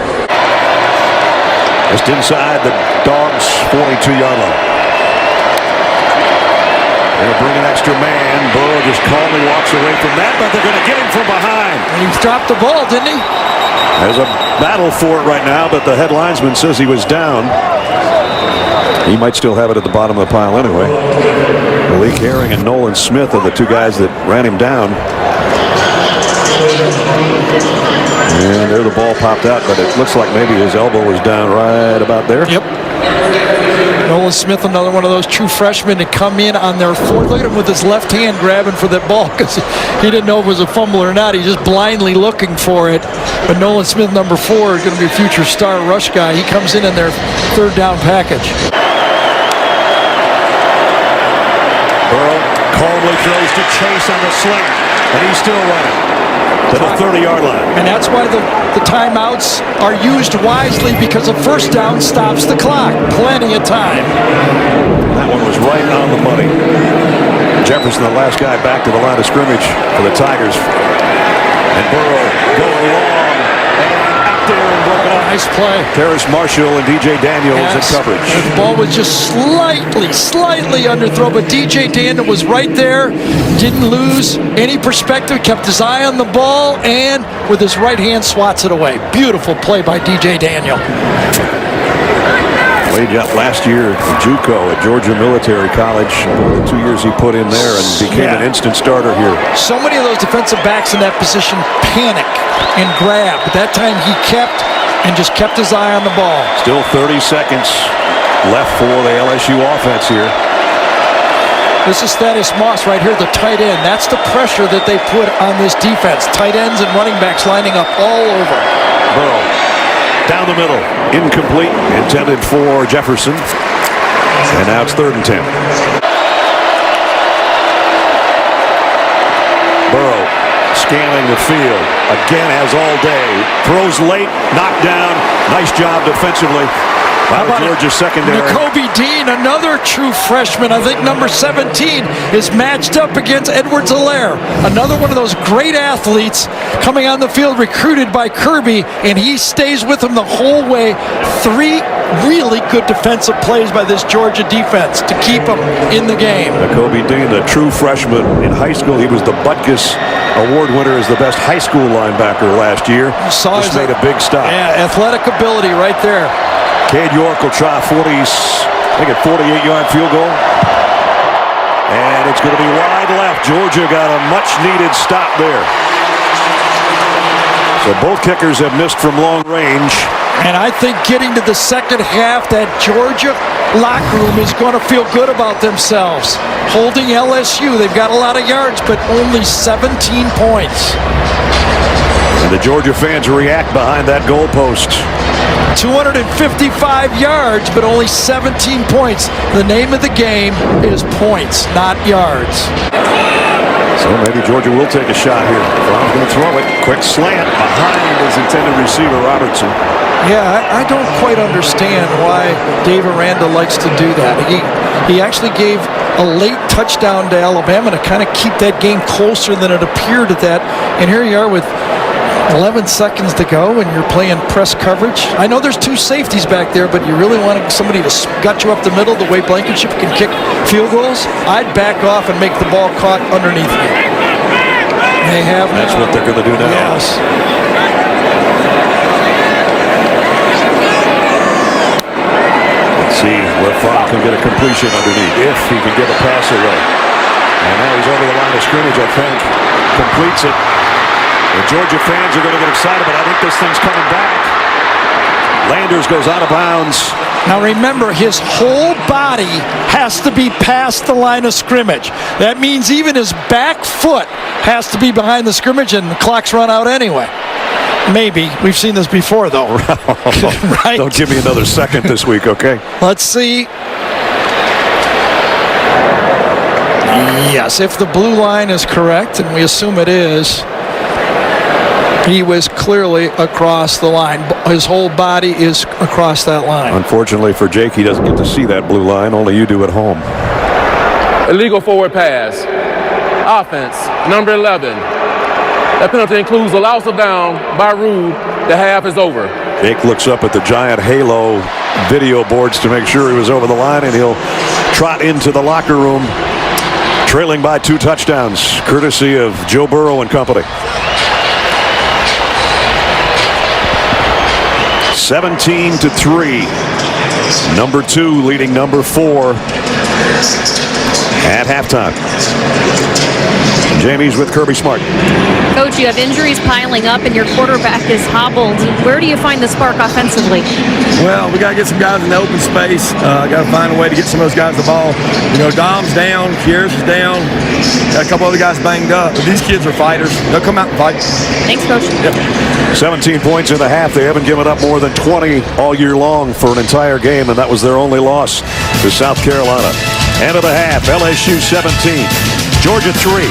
Just inside the Dogs' 42-yard line. They'll bring an extra man. Burrow just calmly walks away from that, but they're going to get him from behind. He dropped the ball, didn't he? There's a battle for it right now, but the head linesman says he was down. He might still have it at the bottom of the pile anyway. Malik Herring and Nolan Smith are the two guys that ran him down. And there the ball popped out, but it looks like maybe his elbow was down right about there. Yep. Nolan Smith, another one of those true freshmen to come in on their fourth. Look at him with his left hand grabbing for that ball because he didn't know if it was a fumble or not. He's just blindly looking for it. But Nolan Smith, number 4, is going to be a future star rush guy. He comes in their 3rd down package. Burrow calmly throws to Chase on the slant, and he's still running to the 30-yard line. And that's why the timeouts are used wisely, because a first down stops the clock. Plenty of time. That one was right on the money. Jefferson, the last guy back to the line of scrimmage for the Tigers. And Burrow going long and out there and broken up. Nice play. Terrace Marshall and DJ Daniels in coverage. The ball was just slightly underthrown, but DJ Daniel was right there. Didn't lose any perspective. Kept his eye on the ball, and with his right hand swats it away. Beautiful play by DJ Daniel. Played last year at JUCO at Georgia Military College. The 2 years he put in there and became an instant starter here. So many of those defensive backs in that position panic and grab. But that time he kept his eye on the ball. Still 30 seconds left for the LSU offense here. This is Thaddeus Moss right here, the tight end. That's the pressure that they put on this defense. Tight ends and running backs lining up all over. Burrow down the middle, incomplete, intended for Jefferson. And now it's 3rd and 10. Burrow scanning the field. Again, as all day. Throws late, knocked down. Nice job defensively by the Georgia secondary. Nakobe Dean, another true freshman. I think number 17 is matched up against Edwards-Helaire. Another one of those great athletes coming on the field, recruited by Kirby, and he stays with him the whole way. 3 really good defensive plays by this Georgia defense to keep them in the game. Nakobe Dean, the true freshman in high school. He was the Butkus Award winner as the best high school linebacker last year. Just made a big stop. Yeah, athletic ability right there. Cade York will try a 48-yard field goal. And it's going to be wide left. Georgia got a much-needed stop there. So both kickers have missed from long range. And I think getting to the second half, that Georgia locker room is going to feel good about themselves. Holding LSU, they've got a lot of yards, but only 17 points. And the Georgia fans react behind that goalpost. 255 yards, but only 17 points. The name of the game is points, not yards. So maybe Georgia will take a shot here. Brown's going to throw it. Quick slant behind his intended receiver, Robertson. Yeah, I don't quite understand why Dave Aranda likes to do that. He actually gave a late touchdown to Alabama to kind of keep that game closer than it appeared at that. And here you are with 11 seconds to go, and you're playing press coverage. I know there's 2 safeties back there, but you really want somebody to gut you up the middle the way Blankenship can kick field goals? I'd back off and make the ball caught underneath me. They have now. That's what they're going to do now. Yes. Let's see where Fogg can get a completion underneath, if he can get a pass away. And now he's over the line of scrimmage, I think. Completes it. The Georgia fans are going to get excited, but I think this thing's coming back. Landers goes out of bounds. Now remember, his whole body has to be past the line of scrimmage. That means even his back foot has to be behind the scrimmage, and the clock's run out anyway. Maybe. We've seen this before, though. Right? Don't give me another second this week, okay? Let's see. Yes, if the blue line is correct, and we assume it is, he was clearly across the line. His whole body is across that line. Unfortunately for Jake, he doesn't get to see that blue line. Only you do at home. Illegal forward pass. Offense, number 11. That penalty includes a loss of down by Rude. The half is over. Jake looks up at the giant halo video boards to make sure he was over the line, and he'll trot into the locker room, trailing by 2 touchdowns, courtesy of Joe Burrow and company. 17-3. Number 2 leading number 4 at halftime. Jamie's with Kirby Smart. Coach, you have injuries piling up and your quarterback is hobbled. Where do you find the spark offensively? Well, we got to get some guys in the open space. Got to find a way to get some of those guys the ball. You know, Dom's down, Kieras is down. Got a couple other guys banged up. But these kids are fighters. They'll come out and fight. Thanks, Coach. Yep. 17 points in the half. They haven't given up more than 20 all year long for an entire game, and that was their only loss to South Carolina. End of the half, LSU 17, Georgia 3.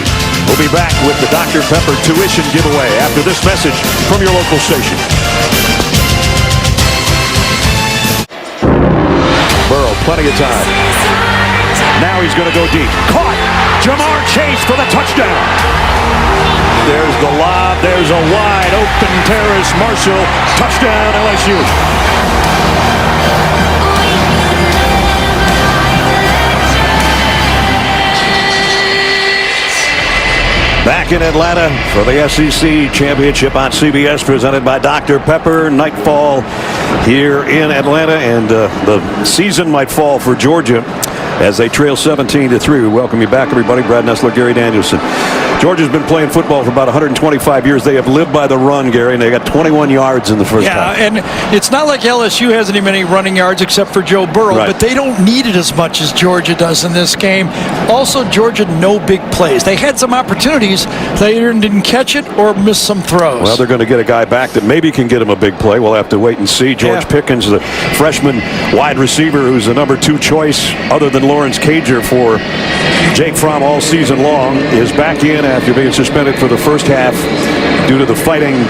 We'll be back with the Dr. Pepper tuition giveaway after this message from your local station. Burrow, plenty of time. Now he's going to go deep. Caught! Jamar Chase for the touchdown. There's the lob. There's a wide open Terrace Marshall. Touchdown LSU. Back in Atlanta for the SEC Championship on CBS, presented by Dr. Pepper. Nightfall here in Atlanta, and the season might fall for Georgia as they trail 17-3. We welcome you back, everybody. Brad Nessler, Gary Danielson. Georgia's been playing football for about 125 years. They have lived by the run, Gary, and they got 21 yards in the first half. Yeah, and it's not like LSU has any many running yards except for Joe Burrow, Right. but they don't need it as much as Georgia does in this game. Also, Georgia, no big plays. They had some opportunities. They either didn't catch it or missed some throws. Well, they're going to get a guy back that maybe can get him a big play. We'll have to wait and see. George Pickens, the freshman wide receiver who's the number 2 choice other than Lawrence Cager for Jake Fromm all season long, is back in after being suspended for the first half due to the fighting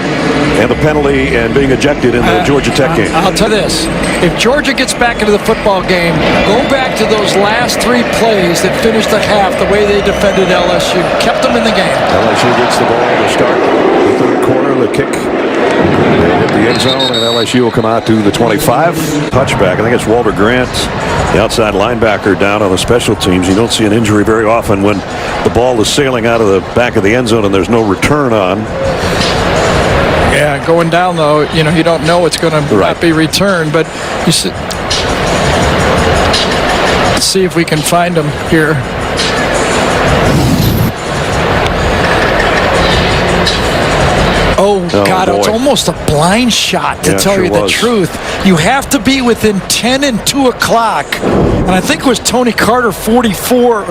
and the penalty and being ejected in the Georgia Tech game. I'll tell you this. If Georgia gets back into the football game, go back to those last 3 plays that finished the half the way they defended LSU. Kept them in the game. LSU gets the ball to start the third quarter. The kick hit the end zone, and LSU will come out to the 25. Touchback. I think it's Walter Grant, the outside linebacker, down on the special teams. You don't see an injury very often when the ball is sailing out of the back of the end zone and there's no return on. Yeah, going down, though, you know, you don't know it's going to not be returned, but you see, let's see if we can find him here. Oh, God, boy. it's almost a blind shot, to tell you the truth. You have to be within 10 and 2 o'clock. And I think it was Tony Carter, 44,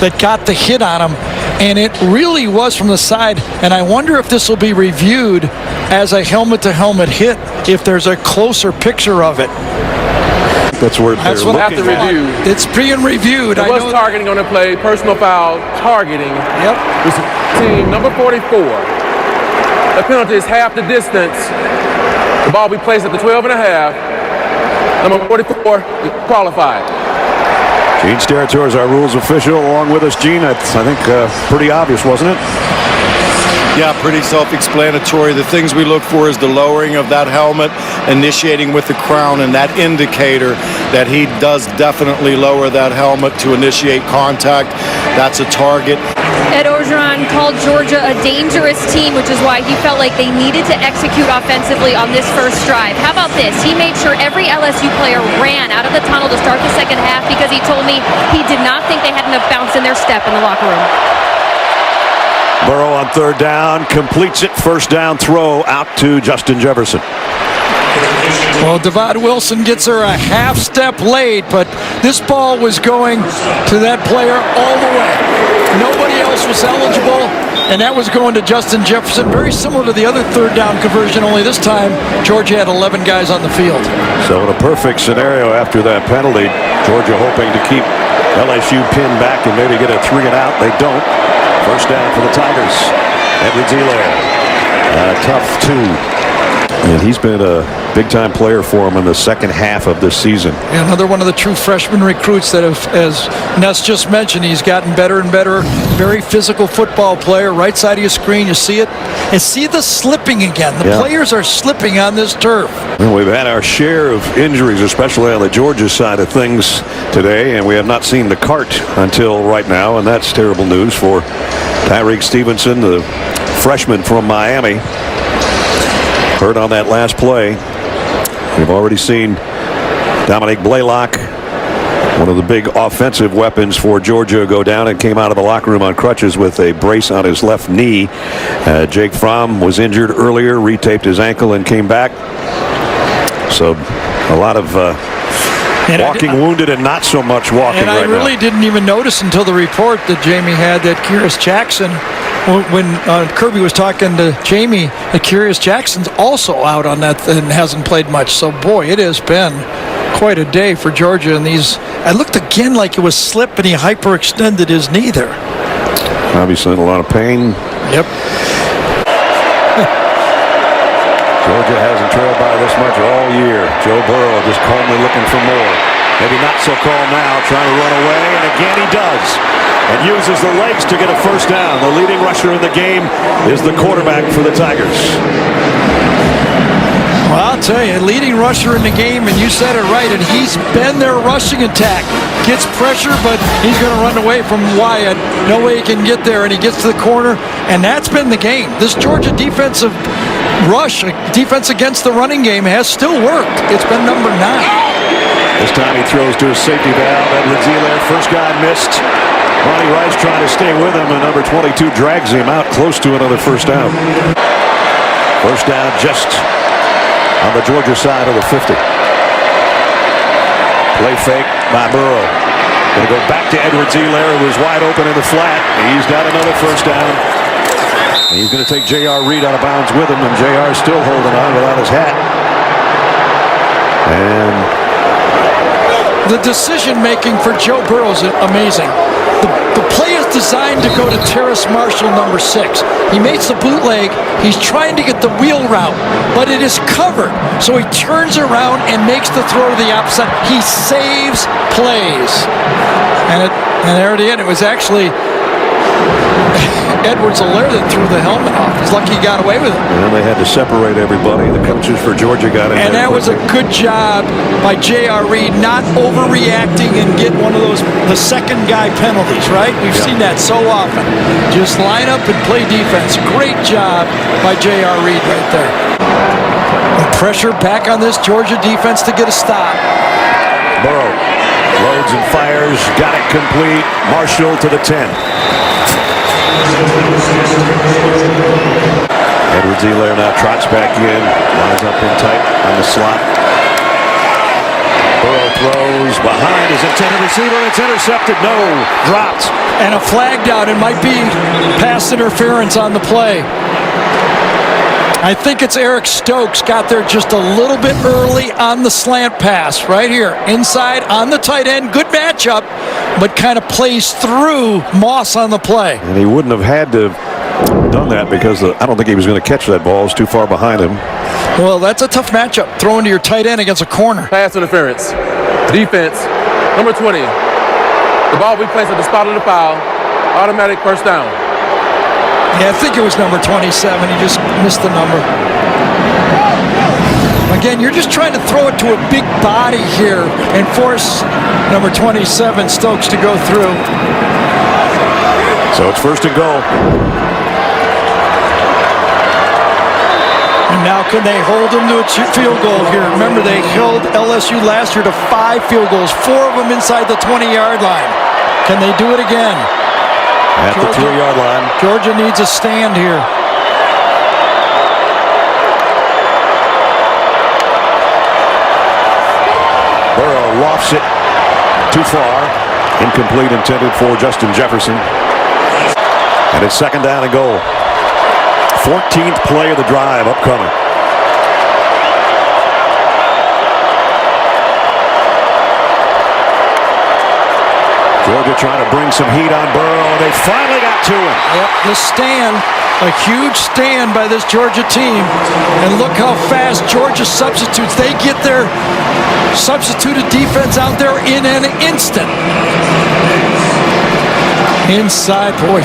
that got the hit on him. And it really was from the side. And I wonder if this will be reviewed as a helmet-to-helmet hit, if there's a closer picture of it. That's where That's they're what I looking. Have to review. It's being reviewed. It was targeting on the play, personal foul, targeting. Yep. This team number 44. The penalty is half the distance. The ball will be placed at the 12 and a half. Number 44 is qualified. Gene Steratore is our rules official. Along with us, Gene, I think pretty obvious, wasn't it? Yeah, pretty self-explanatory. The things we look for is the lowering of that helmet, initiating with the crown, and that indicator that he does definitely lower that helmet to initiate contact. That's a target. Ed Orgeron called Georgia a dangerous team, which is why he felt like they needed to execute offensively on this first drive. How about this? He made sure every LSU player ran out of the tunnel to start the second half because he told me he did not think they had enough bounce in their step in the locker room. Burrow on third down, completes it. First down throw out to Justin Jefferson. Well, Devon Wilson gets her a half step late, but this ball was going to that player all the way. Nobody else was eligible. and that was going to Justin Jefferson. Very similar to the other third down conversion, only this time Georgia had 11 guys on the field. So in a perfect scenario after that penalty, Georgia hoping to keep LSU pinned back and maybe get a 3-and-out. They don't. First down for the Tigers. Edwards-Helaire. Tough 2. And he's been a big-time player for him in the second half of this season. Yeah, another one of the true freshman recruits that have, as Ness just mentioned, he's gotten better and better. Very physical football player. Right side of your screen, you see it. And see the slipping again. The players are slipping on this turf. Well, we've had our share of injuries, especially on the Georgia side of things today, and we have not seen the cart until right now, and that's terrible news for Tyreek Stevenson, the freshman from Miami. Hurt on that last play. We've already seen Dominic Blaylock, one of the big offensive weapons for Georgia, go down and came out of the locker room on crutches with a brace on his left knee. Jake Fromm was injured earlier, retaped his ankle and came back. So a lot of walking wounded and not so much walking right now. And I really didn't even notice until the report that Jamie had that Kyrus Jackson, when Kirby was talking to Jamie, that Kyrus Jackson's also out on that and hasn't played much. So, boy, it has been quite a day for Georgia. And I looked again like it was slip, and he hyperextended his knee there. Obviously in a lot of pain. Yep. Georgia hasn't trailed by this much all year. Joe Burrow just calmly looking for more. Maybe not so calm now, trying to run away, and again he does. And uses the legs to get a first down. The leading rusher in the game is the quarterback for the Tigers. Well, I'll tell you, leading rusher in the game, and you said it right, and he's been their rushing attack. Gets pressure, but he's going to run away from Wyatt. No way he can get there, and he gets to the corner, and that's been the game. This Georgia defensive rush, defense against the running game, has still worked. It's been number 9. This time he throws to his safety valve. Edwards-Helaire, first guy missed. Ronnie Rice trying to stay with him, and number 22 drags him out close to another first down. First down just on the Georgia side of the 50. Play fake by Burrow. Going to go back to Edwards-Helaire, who was wide open in the flat. He's got another first down. And he's going to take J.R. Reed out of bounds with him, and J.R. still holding on without his hat. And the decision-making for Joe Burrow is amazing. The play is designed to go to Terrace Marshall, number 6. He makes the bootleg. He's trying to get the wheel route, but it is covered. So he turns around and makes the throw to the opposite. He saves plays. And there at the end, it was actually Edwards-Helaire that threw the helmet off. He's lucky he got away with it. And they had to separate everybody. The coaches for Georgia got in. And that was a good job by J.R. Reed, not overreacting and get one of those, the second guy penalties, right? We've seen that so often. Just line up and play defense. Great job by J.R. Reed right there. And pressure back on this Georgia defense to get a stop. Burrow loads and fires. Got it complete. Marshall to the 10. Edwards-Helaire now trots back in, lines up in tight on the slot. Burrow throws behind his intended receiver, and it's intercepted. No, dropped. And a flag down. It might be pass interference on the play. I think it's Eric Stokes got there just a little bit early on the slant pass right here. Inside on the tight end. Good matchup, but kind of plays through Moss on the play. And he wouldn't have had to have done that because I don't think he was going to catch that ball. It was too far behind him. Well, that's a tough matchup, throwing to your tight end against a corner. Pass interference. Defense, number 20. The ball we place at the spot of the foul. Automatic first down. Yeah, I think it was number 27. He just missed the number. Again, you're just trying to throw it to a big body here and force number 27, Stokes, to go through. So it's first and goal. And now can they hold him to a field goal here? Remember, they held LSU last year to 5 field goals, 4 of them inside the 20-yard line. Can they do it again? At the 3-yard line. Georgia needs a stand here. Burrow lofts it too far. Incomplete, intended for Justin Jefferson. And it's second down and goal. 14th play of the drive upcoming. Georgia trying to bring some heat on Burrow. They finally got to him. Yep, the stand, a huge stand by this Georgia team. And look how fast Georgia substitutes. They get their substituted defense out there in an instant. Inside, boy.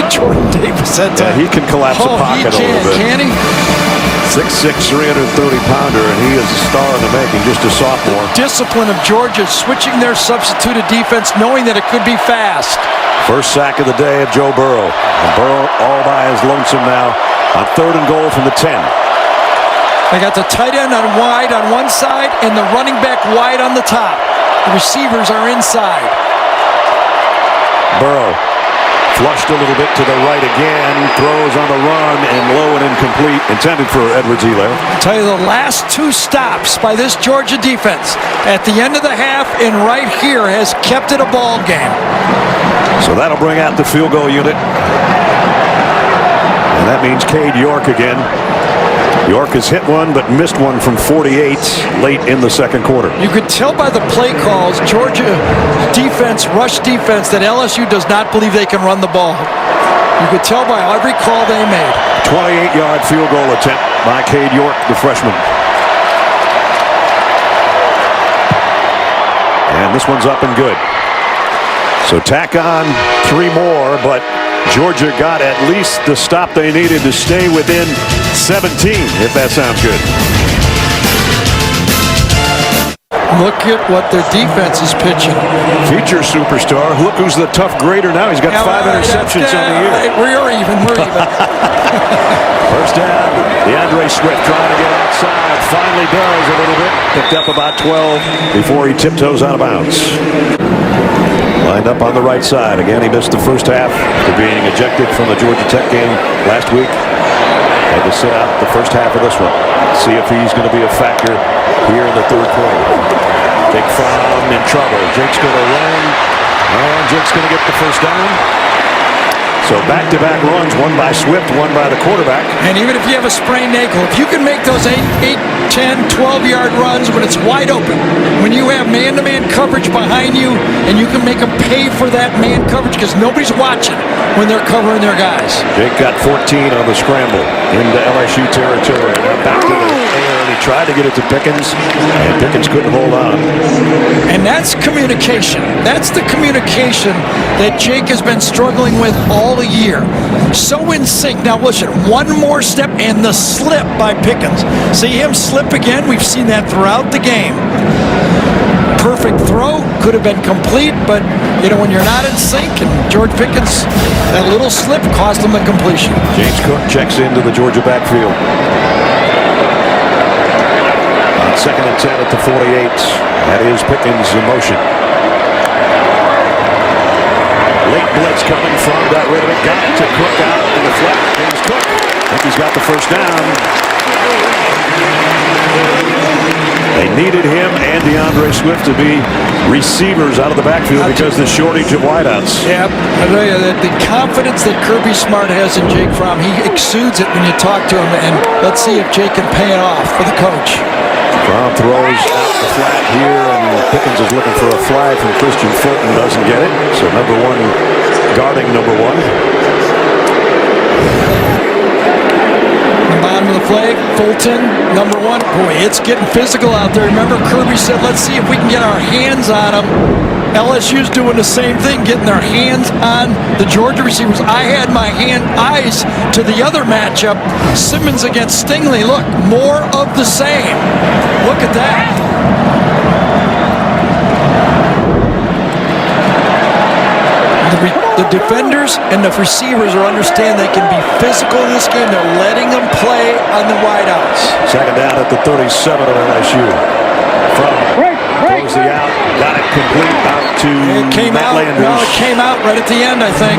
Jordan Davis that time. Yeah, he can collapse a pocket a little bit. Can he? 6'6", 330-pounder, and he is a star in the making, just a sophomore. Discipline of Georgia switching their substituted defense, knowing that it could be fast. First sack of the day of Joe Burrow. And Burrow all by his lonesome now on 3rd and goal from the 10. They got the tight end on wide on one side and the running back wide on the top. The receivers are inside. Burrow flushed a little bit to the right again, throws on the run and low and incomplete, intended for Edwards-Helaire. I'll tell you, the last 2 stops by this Georgia defense at the end of the half and right here has kept it a ball game. So that'll bring out the field goal unit. And that means Cade York again. York has hit one but missed one from 48 late in the second quarter. You could tell by the play calls, Georgia defense, rush defense, that LSU does not believe they can run the ball. You could tell by every call they made. 28-yard field goal attempt by Cade York, the freshman. And this one's up and good. So tack on 3 more, but Georgia got at least the stop they needed to stay within 17, if that sounds good. Look at what their defense is pitching. Future superstar. Look who's the tough grader now. He's got 5 interceptions on the year. We're even. First down. DeAndre Swift trying to get outside. Finally does a little bit. Picked up about 12 before he tiptoes out of bounds. Lined up on the right side. Again, he missed the first half after being ejected from the Georgia Tech game last week. Had to sit out the first half of this one. See if he's going to be a factor here in the 3rd quarter. Jake Fromm in trouble. Jake's going to run. And Jake's going to get the first down. So back-to-back runs, one by Swift, one by the quarterback. And even if you have a sprained ankle, if you can make those 8, 10, 12-yard runs when it's wide open, when you have man-to-man coverage behind you, and you can make them pay for that man coverage because nobody's watching when they're covering their guys. Jake got 14 on the scramble into LSU territory. Now back to the air, and he tried to get it to Pickens, and Pickens couldn't hold on. And that's communication. That's the communication that Jake has been struggling with all year. So in sync. Now listen, one more step and the slip by Pickens. See him slip again? We've seen that throughout the game. Perfect throw, could have been complete, but you know, when you're not in sync, and George Pickens, that little slip cost him the completion. James Cook checks into the Georgia backfield. On 2nd and 10 at the 48, that is Pickens in motion. Late blitz coming from, got rid of it, got it to Cook out in the flat. James Cook, I think he's got the first down. They needed him and DeAndre Swift to be receivers out of the backfield because of the shortage of wideouts. Yeah, I tell you that the confidence that Kirby Smart has in Jake Fromm, he exudes it when you talk to him, and let's see if Jake can pay it off for the coach. Fromm throws out the flat here, and Pickens is looking for a flag from Christian Fulton, doesn't get it. So number 1 guarding number 1. Bottom of the flag, Fulton, number 1. Boy, it's getting physical out there. Remember, Kirby said, let's see if we can get our hands on them. LSU's doing the same thing, getting their hands on the Georgia receivers. I had my eyes to the other matchup, Simmons against Stingley. Look, more of the same. Look at that. The defenders and the receivers are understand they can be physical in this game. They're letting them play on the wideouts. Second down at the 37 of LSU. From throws the out, got it complete out to Matt Landers. Well, it came out right at the end, I think.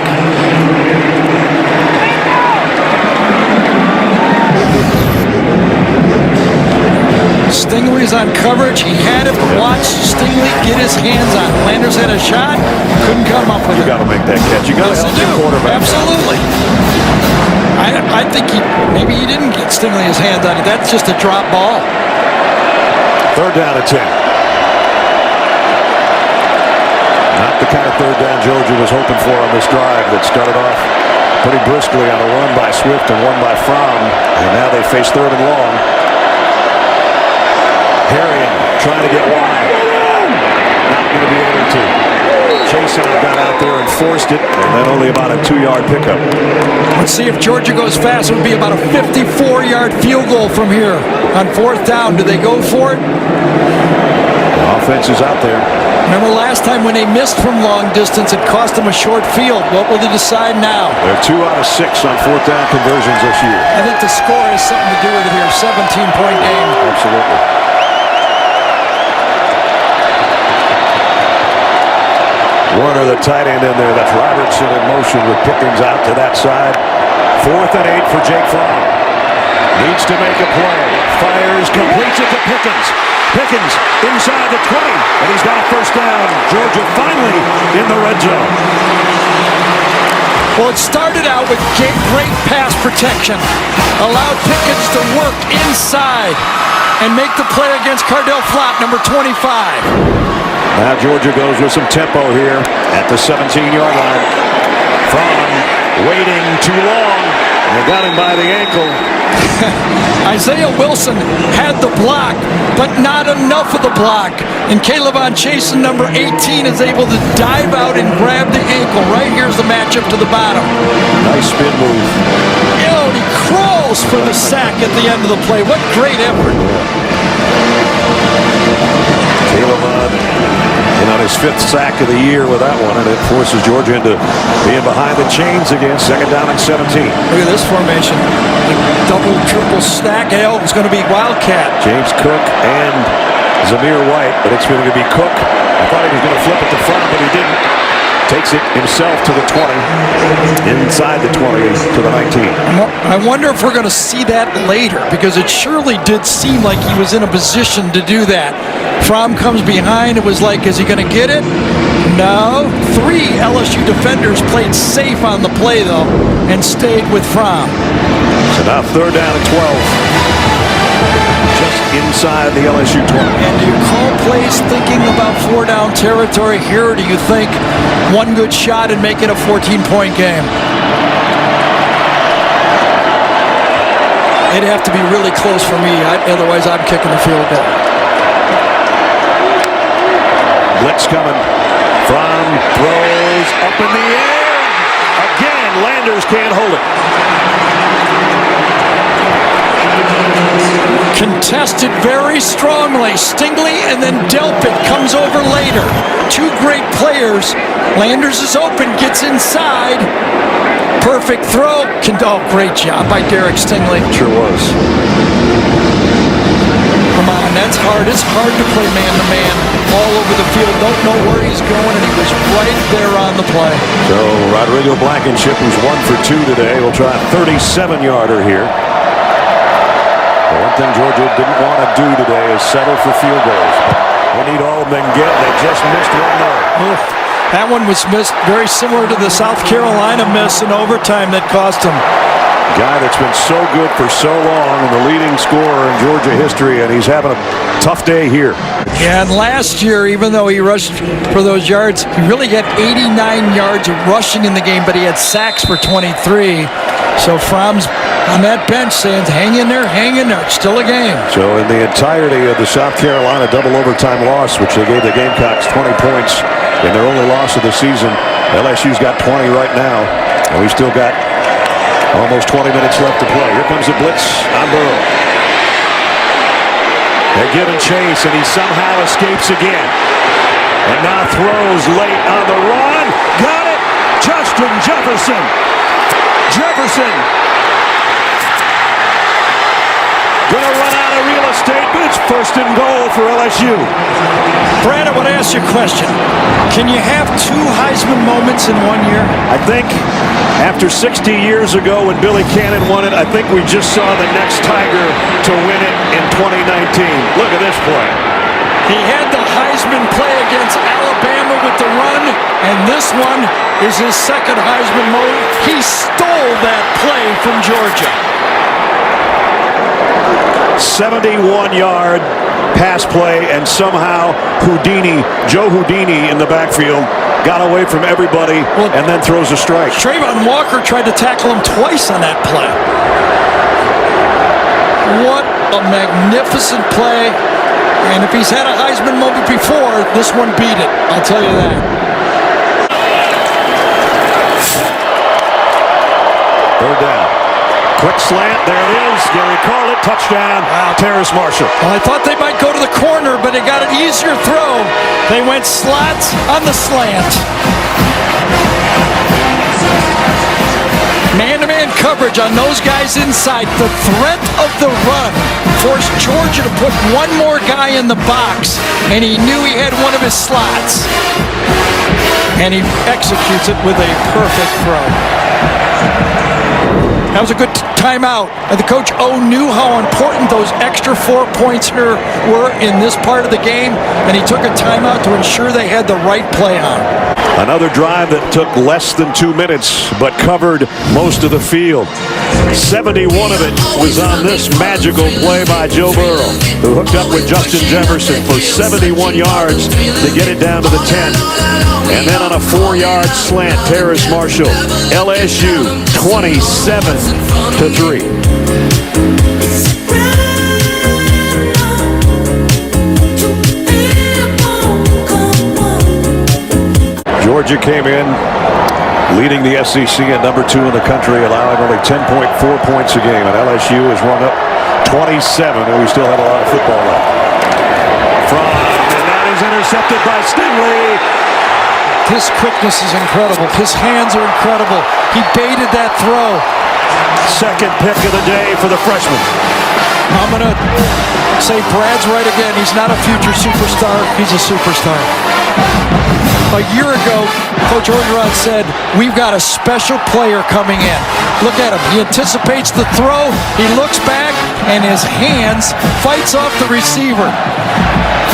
Stingley's on coverage. He had it, but watch Stingley get his hands on it. Landers had a shot, couldn't come up with it. You got to make that catch. You got to help your quarterback. Absolutely. I think maybe he didn't get Stingley his hands on it. That's just a drop ball. 3rd down and 10. Not the kind of 3rd down Georgia was hoping for on this drive that started off pretty briskly on a run by Swift and one by Fromm. And now they face 3rd and long. Harrion trying to get wide. Not going to be able to. Chason got out there and forced it, and then only about a 2-yard pickup. Let's see if Georgia goes fast. It would be about a 54-yard field goal from here on 4th down. Do they go for it? The offense is out there. Remember last time when they missed from long distance, it cost them a short field. What will they decide now? They're 2 out of 6 on 4th down conversions this year. I think the score has something to do with it here. 17-point game. Absolutely. Warner, the tight end in there. That's Robertson in motion with Pickens out to that side. 4th and 8 for Jake Fromm. Needs to make a play. Fires, completes it to Pickens. Pickens inside the 20, and he's got a 1st down. Georgia finally in the red zone. Well, it started out with great pass protection. Allowed Pickens to work inside and make the play against Cardell Flott, number 25. Now Georgia goes with some tempo here at the 17-yard line. Fromm waiting too long. They got him by the ankle. Isaiah Wilson had the block, but not enough of the block. And Caleb Chason, number 18, is able to dive out and grab the ankle. Right here's the matchup to the bottom. Nice spin move. And he crawls for the sack at the end of the play. What great effort. Caleb on his 5th sack of the year with that one, and it forces Georgia into being behind the chains again. 2nd down and 17. Look at this formation. Double, triple stack. It's going to be Wildcat. James Cook and Zamir White, but it's going to be Cook. I thought he was going to flip it to Fromm, but he didn't. Takes it himself to the 20, inside the 20 to the 19. I wonder if we're going to see that later, because it surely did seem like he was in a position to do that. Fromm comes behind. It was like, is he going to get it? No. 3 LSU defenders played safe on the play, though, and stayed with Fromm. So now 3rd down and 12. Just inside the LSU 20. And do you call plays thinking about 4-down territory here, or do you think one good shot and make it a 14-point game? It'd have to be really close for me. Otherwise, I'm kicking the field goal. Blitz coming. Fromm throws up in the air. Again, Landers can't hold it. Contested very strongly. Stingley and then Delpit comes over later. 2 great players. Landers is open, gets inside. Perfect throw. Great job by Derek Stingley. Sure was. Come on, that's hard. It's hard to play man-to-man all over the field. Don't know where he's going, and he was right there on the play. So Rodrigo Blankenship, who's 1 for 2 today, will try a 37-yarder here. The one thing Georgia didn't want to do today is settle for field goals. They need all of them get. They just missed one there. That one was missed, very similar to the South Carolina miss in overtime that cost him. Guy that's been so good for so long and the leading scorer in Georgia history, and he's having a tough day here. Yeah, and last year, even though he rushed for those yards, he really had 89 yards of rushing in the game, but he had sacks for 23. So Fromm's on that bench saying, hang in there, it's still a game. So in the entirety of the South Carolina double overtime loss, which they gave the Gamecocks 20 points in their only loss of the season, LSU's got 20 right now, and we've still got almost 20 minutes left to play. Here comes a blitz on Burrow. They're giving chase, and he somehow escapes again. And now throws late on the run. Got it! Justin Jefferson. Jefferson. Gonna run out of real estate, but it's 1st and goal for LSU. Brad, I want to ask you a question. Can you have two Heisman moments in 1 year? I think after 60 years ago when Billy Cannon won it, I think we just saw the next Tiger to win it in 2019. Look at this play. He had the Heisman play against Alabama with the run, and this one is his second Heisman moment. He stole that play from Georgia. 71-yard pass play, and somehow Joe Houdini in the backfield got away from everybody and then throws a strike. Trayvon Walker tried to tackle him twice on that play. What a magnificent play. And if he's had a Heisman moment before, this one beat it. I'll tell you that. Third down. Quick slant. There it is. Gary called it. Touchdown. Terrace Marshall. Well, I thought they might go to the corner, but they got an easier throw. They went slots on the slant. Man-to-man coverage on those guys inside. The threat of the run forced Georgia to put one more guy in the box, and he knew he had one of his slots. And he executes it with a perfect throw. That was a good timeout. And the Coach O knew how important those extra 4 points here were in this part of the game, and he took a timeout to ensure they had the right play on. Another drive that took less than 2 minutes, but covered most of the field. 71 of it was on this magical play by Joe Burrow, who hooked up with Justin Jefferson for 71 yards to get it down to the 10. And then on a 4-yard slant, Terrace Marshall, LSU 27-3. Georgia came in leading the SEC at number 2 in the country, allowing only 10.4 points a game. And LSU has run up 27, and we still have a lot of football left. And that is intercepted by Stingley. His quickness is incredible. His hands are incredible. He baited that throw. Second pick of the day for the freshman. I'm going to say Brad's right again. He's not a future superstar. He's a superstar. A year ago, Coach Orgeron said, we've got a special player coming in. Look at him. He anticipates the throw. He looks back, and his hands fights off the receiver.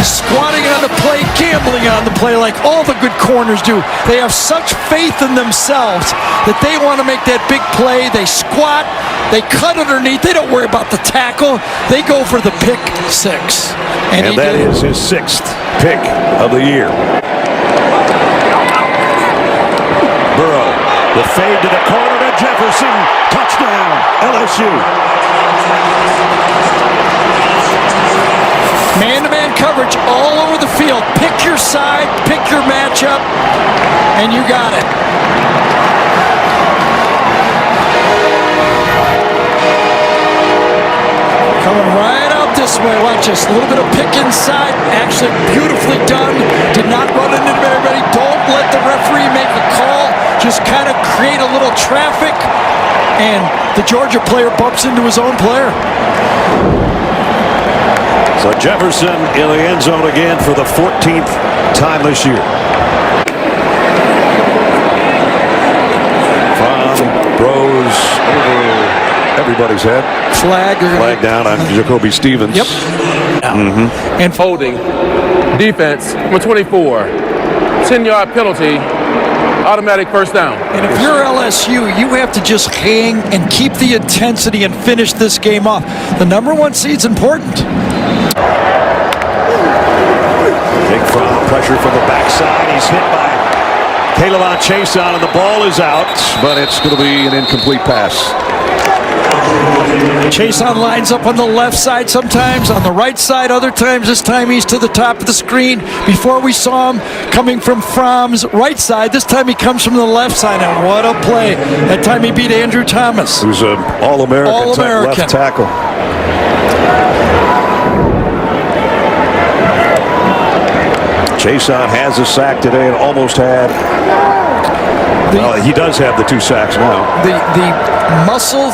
Squatting on the play, gambling on the play like all the good corners do. They have such faith in themselves that they want to make that big play. They squat. They cut underneath. They don't worry about the tackle. They go for the pick 6. And that is his 6th pick of the year. Burrow, the fade to the corner to Jefferson. Touchdown, LSU. Man-to-man coverage all over the field. Pick your side, pick your matchup, and you got it. Coming right out this way. Watch this. A little bit of pick inside. Actually beautifully done. Did not run into everybody. Don't let the referee make a call. Just kind of create a little traffic. And the Georgia player bumps into his own player. So Jefferson in the end zone again for the 14th time this year. Throws over everybody's head. Flag down on Jacoby Stevens. Yep. And holding. Defense, number 24. 10-yard penalty. Automatic first down. And if you're LSU, you have to just hang and keep the intensity and finish this game off. The number 1 seed's important. Big front pressure from the backside. He's hit by Caleb Chason, and the ball is out, but it's going to be an incomplete pass. Chason lines up on the left side sometimes, on the right side other times. This time he's to the top of the screen. Before we saw him coming from Fromm's right side. This time he comes from the left side, and what a play. That time he beat Andrew Thomas. Who's an All-American left tackle. Chason has a sack today and almost had Well, he does have the 2 sacks now. The muscle,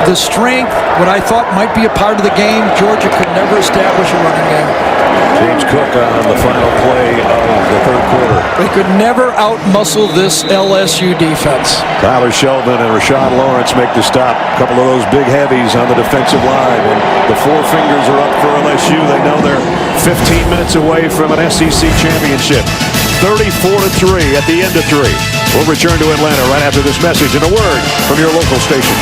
the strength, what I thought might be a part of the game, Georgia could never establish a running game. James Cook on the final play of the 3rd quarter. They could never out-muscle this LSU defense. Tyler Sheldon and Rashad Lawrence make the stop. A couple of those big heavies on the defensive line. And the 4 fingers are up for LSU. They know they're 15 minutes away from an SEC championship. 34-3 at the end of 3. We'll return to Atlanta right after this message and a word from your local station.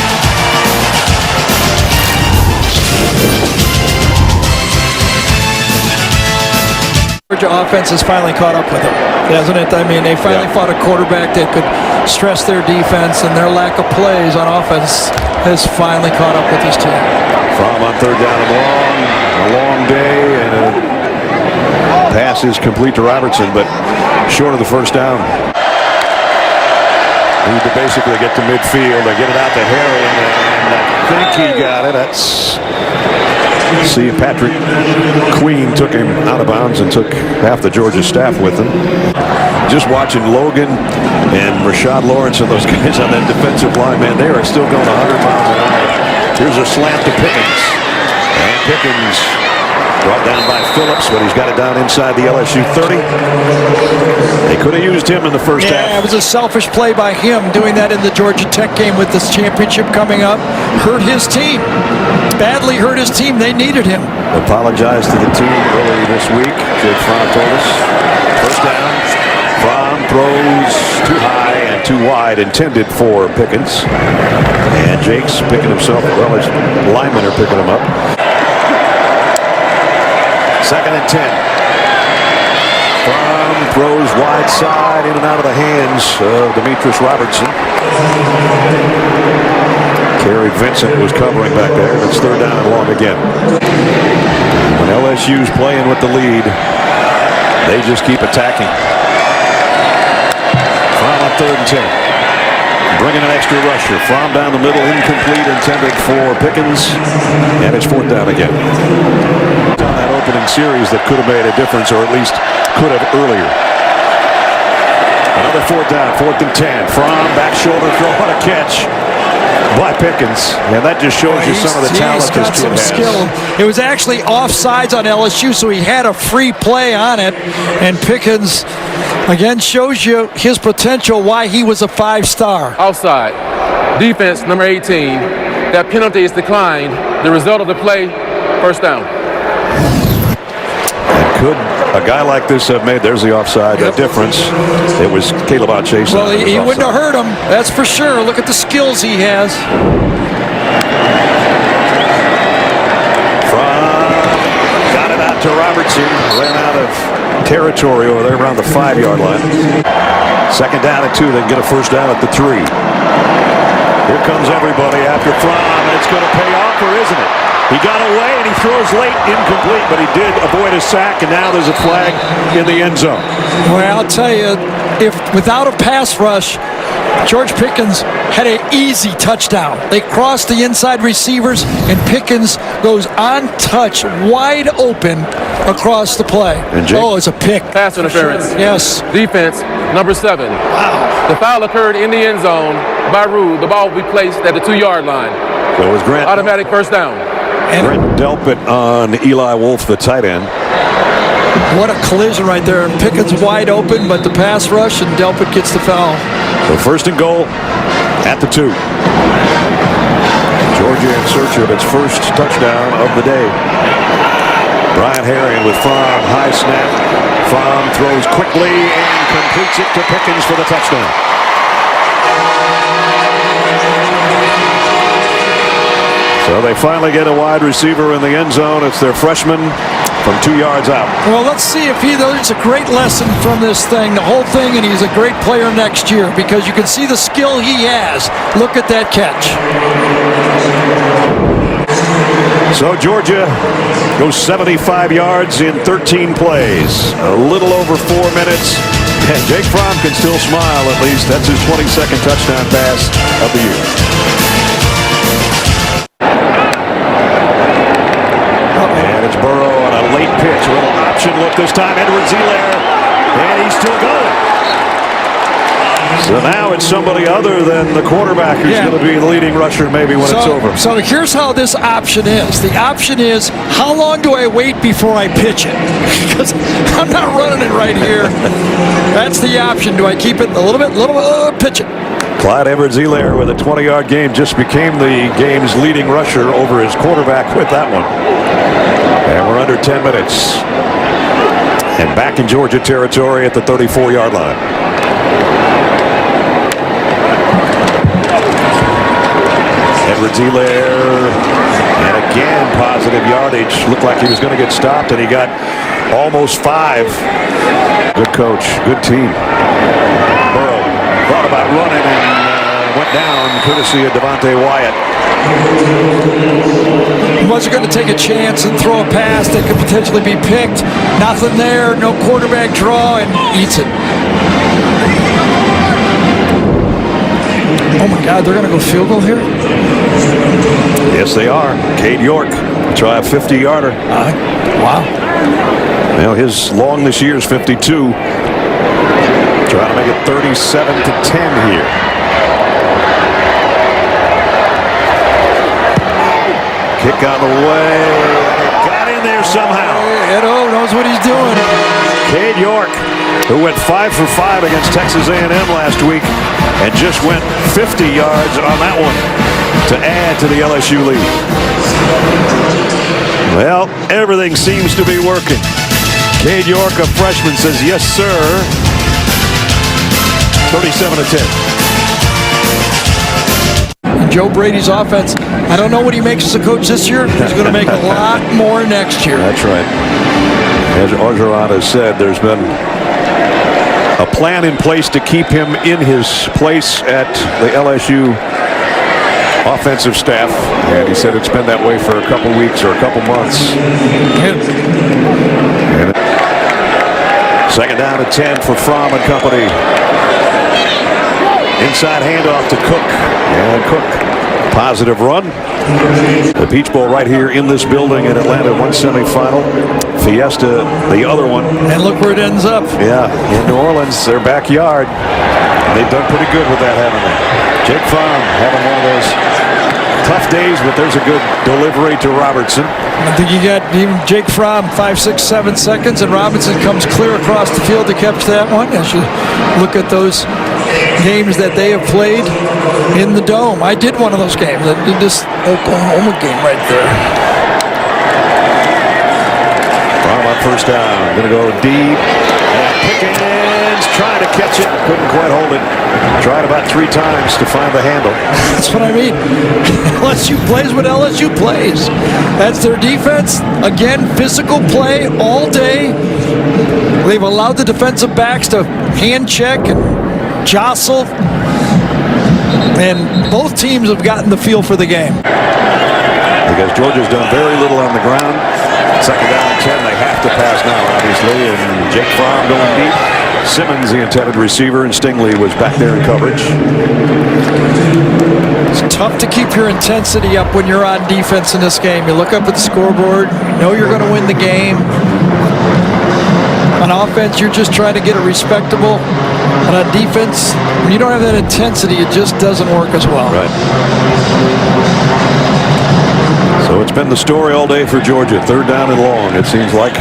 Georgia offense has finally caught up with them, hasn't it? I mean, they finally fought a quarterback that could stress their defense, and their lack of plays on offense has finally caught up with this team. From on 3rd down and long, a long day, and a pass is complete to Robertson, but short of the 1st down. Need to basically get to midfield and get it out to Harrion, and I think he got it. That's... See, Patrick Queen took him out of bounds and took half the Georgia staff with him. Just watching Logan and Rashad Lawrence and those guys on that defensive line, man, they are still going 100 miles an hour. Here's a slant to Pickens. And Pickens brought down by Phillips, but he's got it down inside the LSU 30. They could have used him in the first half. Yeah, it was a selfish play by him doing that in the Georgia Tech game with this championship coming up. Hurt his team. Badly hurt his team. They needed him. Apologized to the team early this week. Jake Fromm told us. First down. Fromm throws too high and too wide, intended for Pickens. And Jake's picking himself, well, his linemen are picking him up. 2nd and 10. Fromm throws wide side in and out of the hands of Demetrius Robertson. Kerry Vincent was covering back there. It's 3rd down and long again. When LSU's playing with the lead, they just keep attacking. Fromm on 3rd and 10. Bringing an extra rusher. Fromm down the middle, incomplete, intended for Pickens. And it's 4th down again. On that opening series that could have made a difference, or at least could have earlier. Another 4th down, 4th and 10. Fromm, back shoulder throw, what a catch by Pickens. And that just shows you some of the talent this kid has. Skill. It was actually offsides on LSU, so he had a free play on it. And Pickens, again, shows you his potential, why he was a 5-star. Offside. Defense, number 18. That penalty is declined. The result of the play, 1st down. Could a guy like this have made, there's the offside difference. It was Caleb Chase. Well, he wouldn't have hurt him, that's for sure. Look at the skills he has. Got it out to Robertson. Ran out of territory over there around the 5-yard line. 2nd down at 2. They can get a 1st down at the 3. Here comes everybody after Fromm, and it's going to pay off, or isn't it? He got away and he throws late, incomplete, but he did avoid a sack, and now there's a flag in the end zone. Well, I'll tell you, if without a pass rush, George Pickens had an easy touchdown. They crossed the inside receivers, and Pickens goes untouched, wide open across the play. Oh, it's a pick. Pass interference. Sure. Yes. Defense, number 7. Wow. The foul occurred in the end zone by rule. The ball will be placed at the 2-yard line. So it was Grant. Automatic 1st down. Brent Delpit on Eli Wolf, the tight end. What a collision right there. Pickens wide open, but the pass rush, and Delpit gets the foul. So 1st and goal at the 2. Georgia in search of its first touchdown of the day. Brian Harrion with Fromm, high snap. Fromm throws quickly and completes it to Pickens for the touchdown. So they finally get a wide receiver in the end zone. It's their freshman from 2 yards out. Well, let's see if he learns a great lesson from this thing, the whole thing, and he's a great player next year, because you can see the skill he has. Look at that catch. So Georgia goes 75 yards in 13 plays, a little over 4 minutes, and Jake Fromm can still smile at least. That's his 22nd touchdown pass of the year. And it's Burrow on a late pitch, a little option look this time. Edwards-Helaire, and he's still going. So now it's somebody other than the quarterback who's going to be the leading rusher maybe when it's over. So here's how this option is. The option is, how long do I wait before I pitch it? Because I'm not running it right here. That's the option. Do I keep it a little bit, pitch it? Clyde Edwards-Helaire with a 20-yard game just became the game's leading rusher over his quarterback with that one. And we're under 10 minutes. And back in Georgia territory at the 34-yard line. Edwards-Helaire, and again positive yardage. Looked like he was going to get stopped, and he got almost 5. Good coach, good team. Burrow thought about running and went down courtesy of Devontae Wyatt. He wasn't going to take a chance and throw a pass that could potentially be picked. Nothing there, no quarterback draw, and eats it. Oh my God, they're going to go field goal here? Yes, they are. Cade York try a 50-yarder. Wow. Well, his long this year is 52. Trying to make it 37-10 here. Kick on the way. Got in there somehow. Edo knows what he's doing. Cade York, who went 5 for 5 against Texas A&M last week and just went 50 yards on that one to add to the LSU lead. Well, everything seems to be working. Cade York, a freshman, says, yes, sir. 37-10. Joe Brady's offense, I don't know what he makes as a coach this year. He's going to make a lot more next year. That's right. As Orgeron has said, there's been a plan in place to keep him in his place at the LSU offensive staff, and he said it's been that way for a couple weeks or a couple months. And second down and 10 for Fromm and company. Inside handoff to Cook, and Cook, positive run. The Peach Bowl right here in this building in Atlanta, one semifinal. Fiesta, the other one. And look where it ends up. Yeah, in New Orleans, their backyard. They've done pretty good with that, haven't they? Jake Fromm having one of those tough days, but there's a good delivery to Robertson. I think you got even Jake Fromm 5, 6, 7 seconds, and Robinson comes clear across the field to catch that one. As you look at those games that they have played in the Dome. I did one of those games. I did this Oklahoma game right there. Fromm on first down. Going to go deep. And Pickens trying to catch it. Couldn't quite hold it. Tried about 3 times to find the handle. That's what I mean. LSU plays what LSU plays. That's their defense. Again, physical play all day. They've allowed the defensive backs to hand check and jostle. And both teams have gotten the feel for the game. Because Georgia's done very little on the ground. Second down and 10. They have to pass now, obviously. And Jake Fromm going deep. Simmons, the intended receiver, and Stingley was back there in coverage. It's tough to keep your intensity up when you're on defense in this game. You look up at the scoreboard, you know you're going to win the game. On offense, you're just trying to get it respectable. But on defense, when you don't have that intensity, it just doesn't work as well. Right. So it's been the story all day for Georgia. Third down and long, it seems like.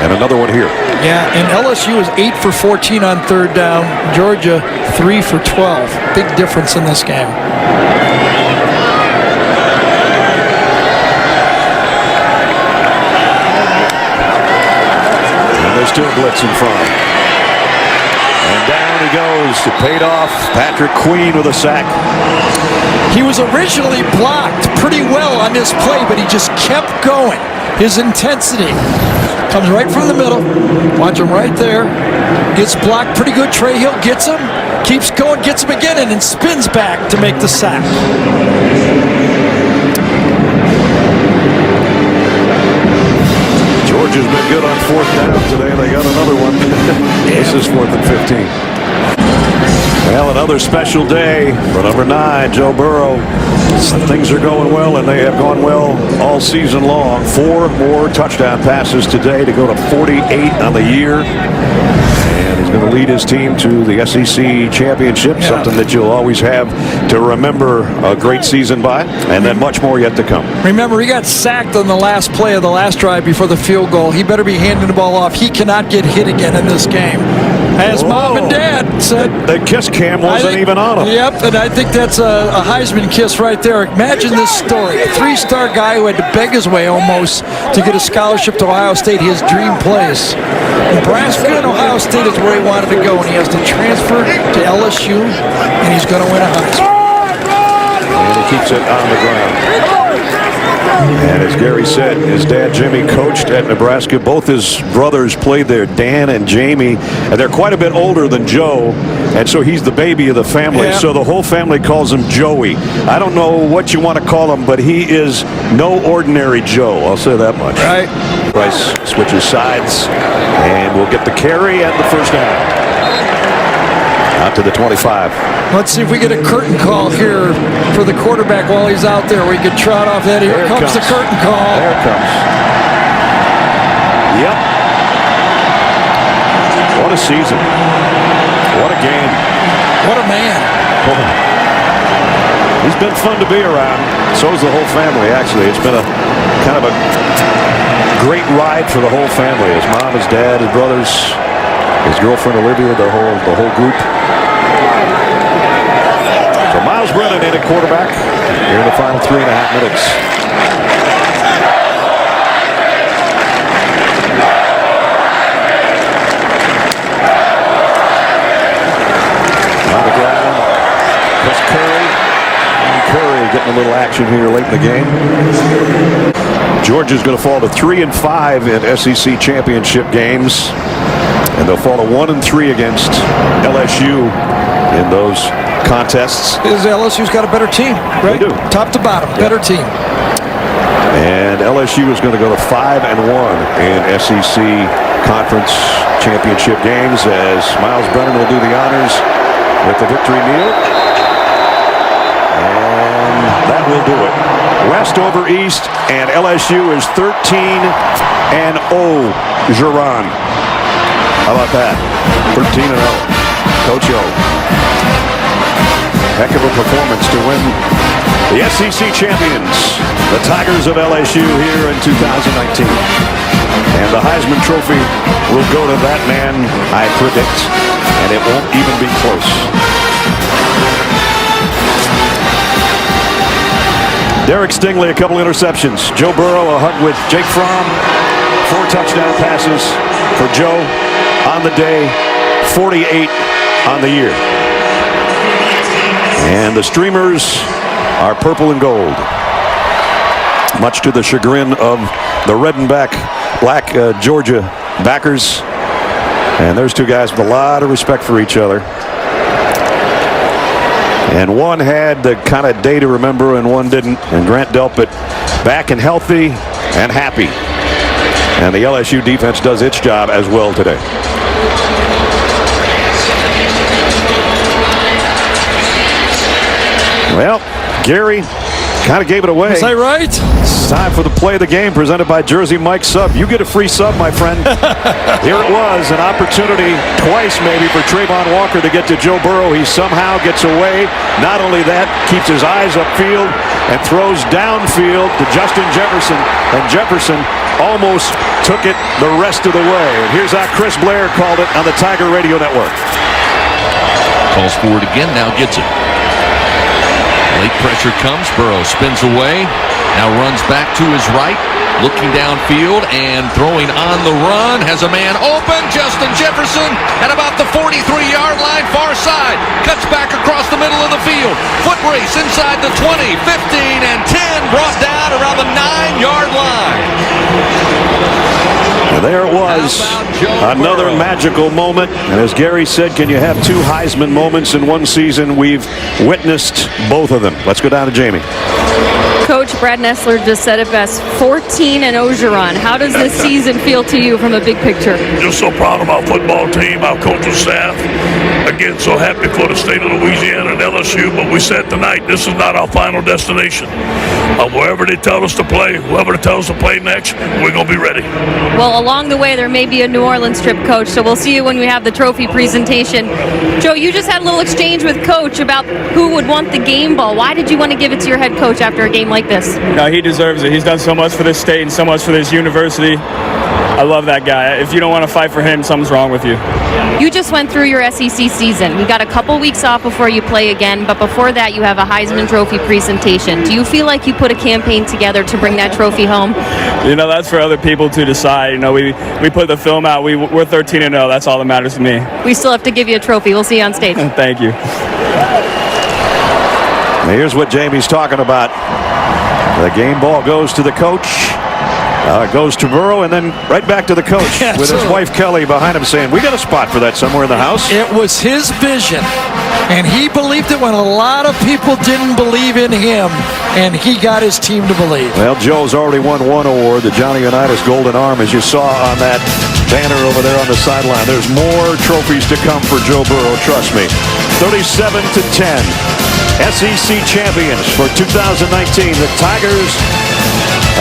And another one here. Yeah, and LSU is 8 for 14 on third down. Georgia 3 for 12. Big difference in this game. And they're still blitzing Fromm. And down he goes. It paid off. Patrick Queen with a sack. He was originally blocked pretty well on this play, but he just kept going. His intensity comes right from the middle. Watch him right there. Gets blocked pretty good. Trey Hill gets him. Keeps going, gets him again, and then spins back to make the sack. Georgia's been good on fourth down today. They got another one. This is 4th and 15. Well, another special day for number 9, Joe Burrow. Things are going well, and they have gone well all season long. 4 more touchdown passes today to go to 48 on the year. And he's going to lead his team to the SEC championship, something that you'll always have to remember a great season by, and then much more yet to come. Remember, he got sacked on the last play of the last drive before the field goal. He better be handing the ball off. He cannot get hit again in this game. As Mom and Dad said. The kiss cam wasn't even on him. Yep, and I think that's a Heisman kiss right there. Imagine this story. A three-star guy who had to beg his way almost to get a scholarship to Ohio State, his dream place. Nebraska and Ohio State is where he wanted to go, and he has to transfer to LSU, and he's going to win a Heisman. And he keeps it on the ground. And as Gary said, his dad Jimmy coached at Nebraska. Both his brothers played there, Dan and Jamie, and they're quite a bit older than Joe, and so he's the baby of the family. So the whole family calls him Joey. I don't know what you want to call him, but he is no ordinary Joe. I'll say that much. Right. Price switches sides, and we'll get the carry and the first down. Out to the 25. Let's see if we get a curtain call here for the quarterback while he's out there. We could trot off that. Here comes the curtain call. There it comes. Yep. What a season. What a game. What a man. He's been fun to be around. So is the whole family, actually. It's been a kind of a great ride for the whole family. His mom, his dad, his brothers, his girlfriend Olivia, the whole group. So Miles Brennan in at quarterback here in the final 3.5 minutes. On the ground, Chris Curry. And Curry getting a little action here late in the game. Georgia's going to fall to 3-5 in SEC championship games. And they'll fall to 1-3 against LSU in those contests. LSU's got a better team, right? They do. Top to bottom, better team. And LSU is going to go to 5-1 in SEC conference championship games as Miles Brennan will do the honors with the victory kneel. And that will do it. West over East, and LSU is 13-0. Geron. How about that? 13-0. Coach O. Heck of a performance to win the SEC champions, the Tigers of LSU here in 2019. And the Heisman Trophy will go to that man, I predict, and it won't even be close. Derek Stingley, a couple interceptions. Joe Burrow, a hug with Jake Fromm. 4 touchdown passes for Joe on the day, 48 on the year. And the streamers are purple and gold, much to the chagrin of the red and black Georgia backers. And there's two guys with a lot of respect for each other. And one had the kind of day to remember and one didn't. And Grant Delpit back and healthy and happy. And the LSU defense does its job as well today. Well, Gary kind of gave it away. Is that right? It's time for the play of the game presented by Jersey Mike's Sub. You get a free sub, my friend. Here it was, an opportunity twice maybe for Trayvon Walker to get to Joe Burrow. He somehow gets away. Not only that, keeps his eyes upfield and throws downfield to Justin Jefferson. And Jefferson almost took it the rest of the way. And here's how Chris Blair called it on the Tiger Radio Network. Calls for it again, now gets it. Late pressure comes, Burrow spins away, now runs back to his right, looking downfield and throwing on the run, has a man open, Justin Jefferson, at about the 43-yard line, far side, cuts back across the middle of the field, foot race inside the 20, 15, and 10, brought down around the 9-yard line. And there it was, another magical moment. And as Gary said, can you have 2 Heisman moments in one season? We've witnessed both of them. Let's go down to Jamie. Coach, Brad Nessler just said it best, 14-0 Geron. How does this season feel to you from a big picture? Just so proud of our football team, our coaching staff. again, so happy for the state of Louisiana and LSU, but we said tonight, this is not our final destination. Wherever they tell us to play, whoever they tell us to play next, we're going to be ready. Well, along the way, there may be a New Orleans trip, Coach, so we'll see you when we have the trophy presentation. Joe, you just had a little exchange with Coach about who would want the game ball. Why did you want to give it to your head coach after a game like this? No, he deserves it. He's done so much for this state and so much for this university. I love that guy. If you don't want to fight for him, something's wrong with you. You just went through your SEC season. You got a couple weeks off before you play again, but before that you have a Heisman Trophy presentation. Do you feel like you put a campaign together to bring that trophy home? You know, that's for other people to decide. You know, we put the film out. We're 13-0. That's all that matters to me. We still have to give you a trophy. We'll see you on stage. Thank you. Here's what Jamie's talking about. The game ball goes to the coach. It goes to Burrow and then right back to the coach with his wife Kelly behind him saying, we got a spot for that somewhere in the house. It was his vision, and he believed it when a lot of people didn't believe in him, and he got his team to believe. Well, Joe's already won one award, the Johnny Unitas Golden Arm, as you saw on that banner over there on the sideline. There's more trophies to come for Joe Burrow, trust me. 37-10. SEC champions for 2019, the Tigers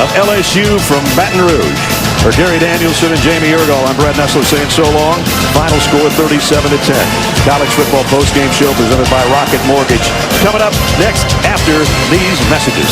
of LSU from Baton Rouge. For Gary Danielson and Jamie Erdahl, I'm Brad Nessler saying so long. Final score 37-10. College football postgame show presented by Rocket Mortgage. Coming up next after these messages.